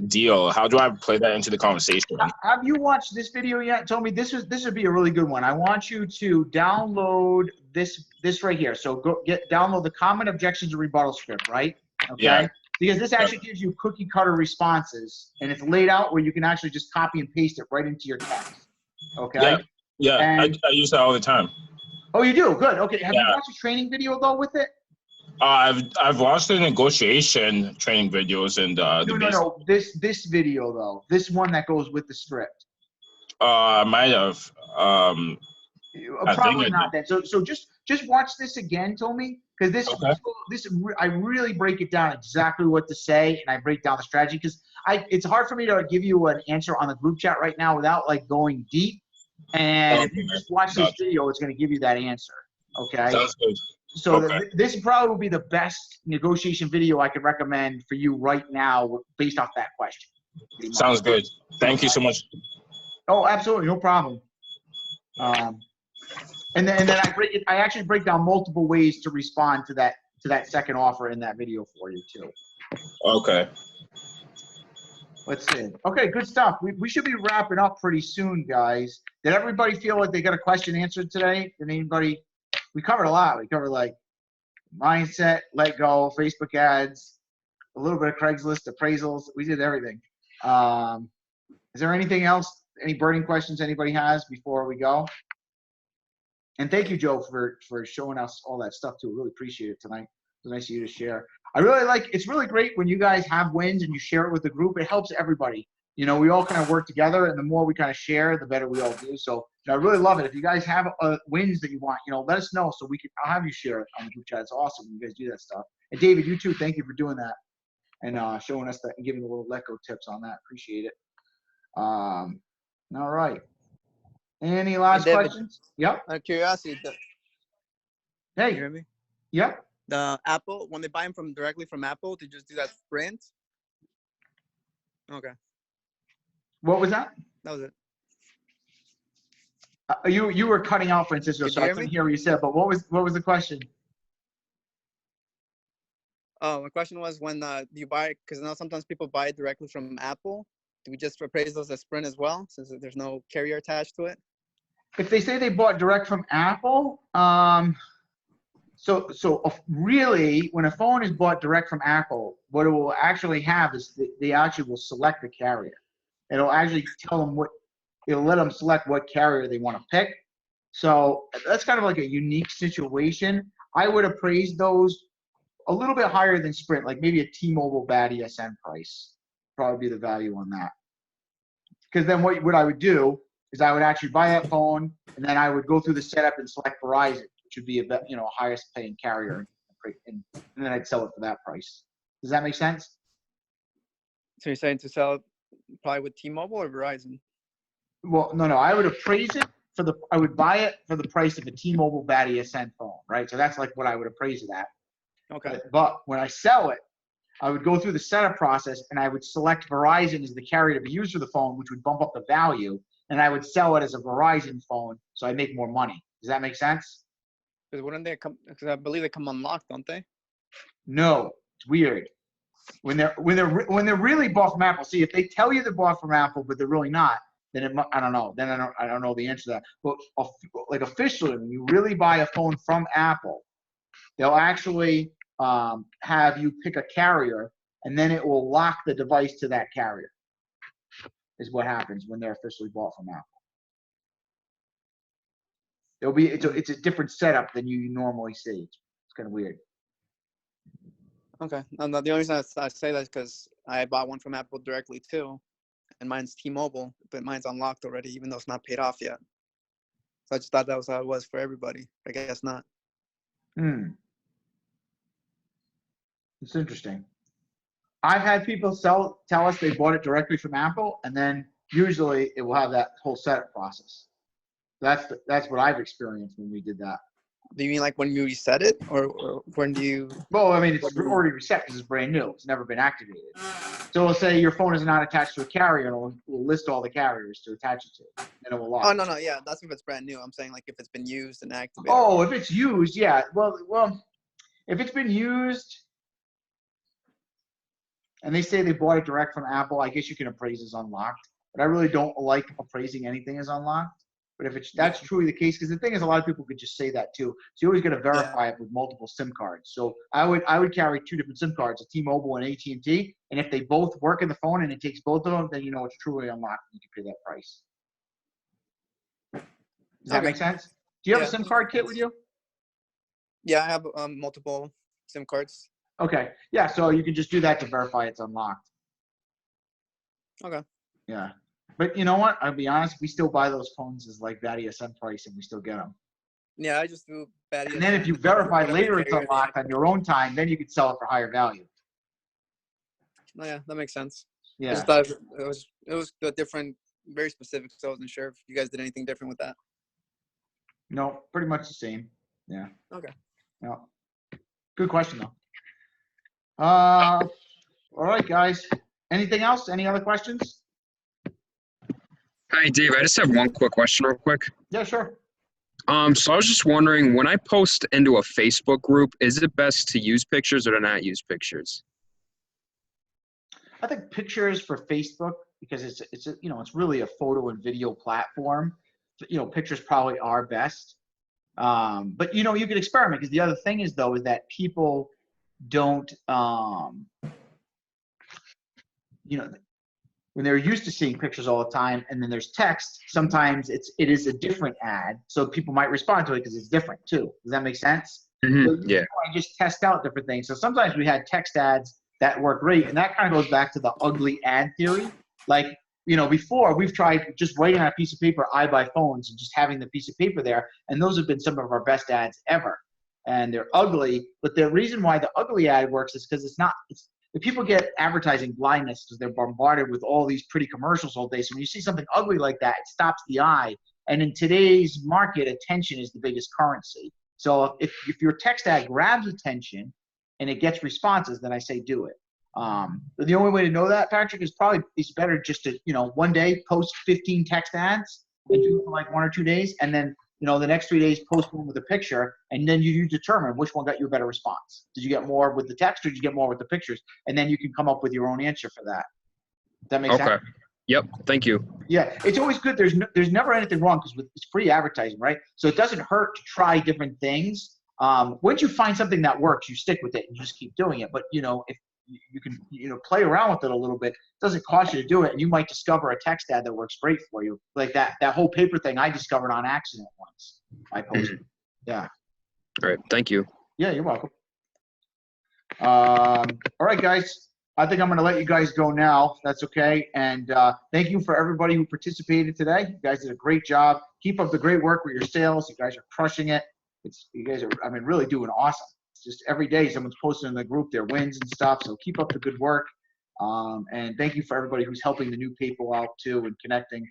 [SPEAKER 10] deal, how do I play that into the conversation?
[SPEAKER 1] Have you watched this video yet? Tell me, this would be a really good one. I want you to download this right here. So download the common objections and rebuttal script, right? Okay.
[SPEAKER 10] Yeah.
[SPEAKER 1] Because this actually gives you cookie cutter responses, and it's laid out where you can actually just copy and paste it right into your text. Okay.
[SPEAKER 10] Yeah.
[SPEAKER 1] And,
[SPEAKER 10] I use that all the time.
[SPEAKER 1] oh, you do? Good. Okay. Have you watched a training video though with it?
[SPEAKER 10] I've watched the negotiation training videos and
[SPEAKER 1] No. This video though, this one that goes with the script.
[SPEAKER 10] I might have.
[SPEAKER 1] Probably not then. So just watch this again, Tommy, because this I really break it down exactly what to say, and I break down the strategy, because it's hard for me to give you an answer on the group chat right now without like going deep. And if you just watch this video, it's going to give you that answer. Okay.
[SPEAKER 10] Sounds good.
[SPEAKER 1] So this probably will be the best negotiation video I could recommend for you right now based off that question.
[SPEAKER 10] Sounds good. Thank you so much.
[SPEAKER 1] Oh, absolutely. No problem. And then I actually break down multiple ways to respond to that second offer in that video for you too.
[SPEAKER 10] Okay.
[SPEAKER 1] Let's see. Okay, good stuff. We should be wrapping up pretty soon, guys. Did everybody feel like they got a question answered today? Did anybody? We covered a lot. We covered like mindset, Letgo, Facebook ads, a little bit of Craigslist, appraisals. We did everything. Is there anything else? Any burning questions anybody has before we go? And thank you, Joe, for showing us all that stuff too. Really appreciate it tonight. It was nice of you to share. I really like, it's really great when you guys have wins and you share it with the group. It helps everybody. You know, we all kind of work together, and the more we kind of share, the better we all do. So I really love it. If you guys have wins that you want, you know, let us know so I'll have you share it on the group chat. It's awesome when you guys do that stuff. And David, you too, thank you for doing that and showing us that and giving a little Letgo tips on that. Appreciate it. All right. Any last questions? Yep.
[SPEAKER 11] Out of curiosity,
[SPEAKER 1] Hey.
[SPEAKER 11] you hear me?
[SPEAKER 1] Yep.
[SPEAKER 11] The Apple, when they buy them directly from Apple, they just do that sprint. Okay.
[SPEAKER 1] What was that?
[SPEAKER 11] That was it.
[SPEAKER 1] You were cutting out, Francisco, so I couldn't hear what you said. But what was the question?
[SPEAKER 11] Oh, my question was when you buy, because now sometimes people buy it directly from Apple. Do we just appraise those as sprint as well, since there's no carrier attached to it?
[SPEAKER 1] If they say they bought direct from Apple, so really, when a phone is bought direct from Apple, what it will actually have is they actually will select the carrier. It'll actually tell them it'll let them select what carrier they want to pick. So that's kind of like a unique situation. I would appraise those a little bit higher than Sprint, like maybe a T-Mobile bad ESN price. Probably be the value on that. Because then what I would do is I would actually buy that phone, and then I would go through the setup and select Verizon, which would be a highest paying carrier, and then I'd sell it for that price. Does that make sense?
[SPEAKER 11] So you're saying to sell it probably with T-Mobile or Verizon?
[SPEAKER 1] Well, no. I would appraise it I would buy it for the price of a T-Mobile bad ESN phone, right? So that's like what I would appraise it at.
[SPEAKER 11] Okay.
[SPEAKER 1] But when I sell it, I would go through the setup process, and I would select Verizon as the carrier to be used for the phone, which would bump up the value, and I would sell it as a Verizon phone, so I make more money. Does that make sense?
[SPEAKER 11] Because wouldn't they come? Because I believe they come unlocked, don't they?
[SPEAKER 1] No, it's weird. When they're really bought from Apple. See, if they tell you they're bought from Apple, but they're really not, then I don't know. Then I don't know the answer to that. But like officially, when you really buy a phone from Apple, they'll actually have you pick a carrier, and then it will lock the device to that carrier. Is what happens when they're officially bought from Apple. It's a different setup than you normally see. It's kind of weird.
[SPEAKER 11] Okay. And the only reason I say that is because I bought one from Apple directly too, and mine's T-Mobile, but mine's unlocked already, even though it's not paid off yet. So I just thought that was how it was for everybody. I guess not.
[SPEAKER 1] It's interesting. I've had people tell us they bought it directly from Apple, and then usually it will have that whole setup process. That's what I've experienced when we did that.
[SPEAKER 11] Do you mean like when you reset it, or when do you?
[SPEAKER 1] Well, I mean, it's already reset because it's brand new. It's never been activated. So we'll say your phone is not attached to a carrier, and we'll list all the carriers to attach it to, and it will lock.
[SPEAKER 11] Oh no, yeah, that's if it's brand new. I'm saying like if it's been used and activated.
[SPEAKER 1] Oh, if it's used, yeah. Well, if it's been used, and they say they bought it direct from Apple, I guess you can appraise as unlocked. But I really don't like appraising anything as unlocked. But if that's truly the case, because the thing is, a lot of people could just say that too. So you always got to verify it with multiple SIM cards. So I would carry 2 different SIM cards, a T-Mobile and AT&T, and if they both work in the phone and it takes both of them, then you know it's truly unlocked and you can pay that price. Does that make sense? Do you have a SIM card kit with you?
[SPEAKER 11] Yeah, I have multiple SIM cards.
[SPEAKER 1] Okay. Yeah, so you can just do that to verify it's unlocked.
[SPEAKER 11] Okay.
[SPEAKER 1] Yeah. But you know what? I'll be honest, we still buy those phones as like bad ESN price and we still get them.
[SPEAKER 11] Yeah, I just do bad.
[SPEAKER 1] And then if you verify later it's unlocked on your own time, then you could sell it for higher value.
[SPEAKER 11] Oh, yeah, that makes sense.
[SPEAKER 1] Yeah.
[SPEAKER 11] I just thought it was a different, very specific, so I wasn't sure if you guys did anything different with that.
[SPEAKER 1] No, pretty much the same. Yeah.
[SPEAKER 11] Okay.
[SPEAKER 1] No. Good question though. All right, guys. Anything else? Any other questions?
[SPEAKER 12] Hi, Dave. I just have one quick question real quick.
[SPEAKER 1] Yeah, sure.
[SPEAKER 12] So I was just wondering, when I post into a Facebook group, is it best to use pictures or to not use pictures?
[SPEAKER 1] I think pictures for Facebook, because it's really a photo and video platform. Pictures probably are best. But you can experiment, because the other thing is though is that people don't when they're used to seeing pictures all the time and then there's text, sometimes it is a different ad, so people might respond to it because it's different too. Does that make sense? So
[SPEAKER 12] Yeah.
[SPEAKER 1] I just test out different things. So sometimes we had text ads that work great, and that kind of goes back to the ugly ad theory. Like, before we've tried just writing on a piece of paper, I buy phones, and just having the piece of paper there, and those have been some of our best ads ever. And they're ugly, but the reason why the ugly ad works is because the people get advertising blindness because they're bombarded with all these pretty commercials all day. So when you see something ugly like that, it stops the eye. And in today's market, attention is the biggest currency. So if your text ad grabs attention and it gets responses, then I say do it. But the only way to know that, Patrick, is probably it's better just to, one day post 15 text ads and do it for like 1 or 2 days, and then the next 3 days post one with a picture, and then you determine which one got you a better response. Did you get more with the text, or did you get more with the pictures? And then you can come up with your own answer for that. Does that make sense?
[SPEAKER 12] Okay. Yep. Thank you.
[SPEAKER 1] Yeah, it's always good. There's never anything wrong, because it's free advertising, right? So it doesn't hurt to try different things. Once you find something that works, you stick with it and you just keep doing it. But if you can play around with it a little bit, it doesn't cost you to do it, and you might discover a text ad that works great for you. Like that whole paper thing I discovered on accident once. I posted. Yeah.
[SPEAKER 12] All right. Thank you.
[SPEAKER 1] Yeah, you're welcome. All right, guys. I think I'm going to let you guys go now. That's okay. And thank you for everybody who participated today. You guys did a great job. Keep up the great work with your sales. You guys are crushing it. You guys are, really doing awesome. It's just every day someone's posting in the group their wins and stuff. So keep up the good work. And thank you for everybody who's helping the new people out too and connecting.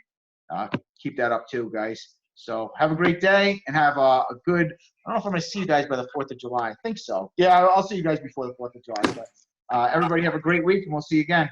[SPEAKER 1] Keep that up too, guys. So have a great day and have a good, I don't know if I'm going to see you guys by the 4th of July. I think so. Yeah, I'll see you guys before the 4th of July. But everybody have a great week, and we'll see you again.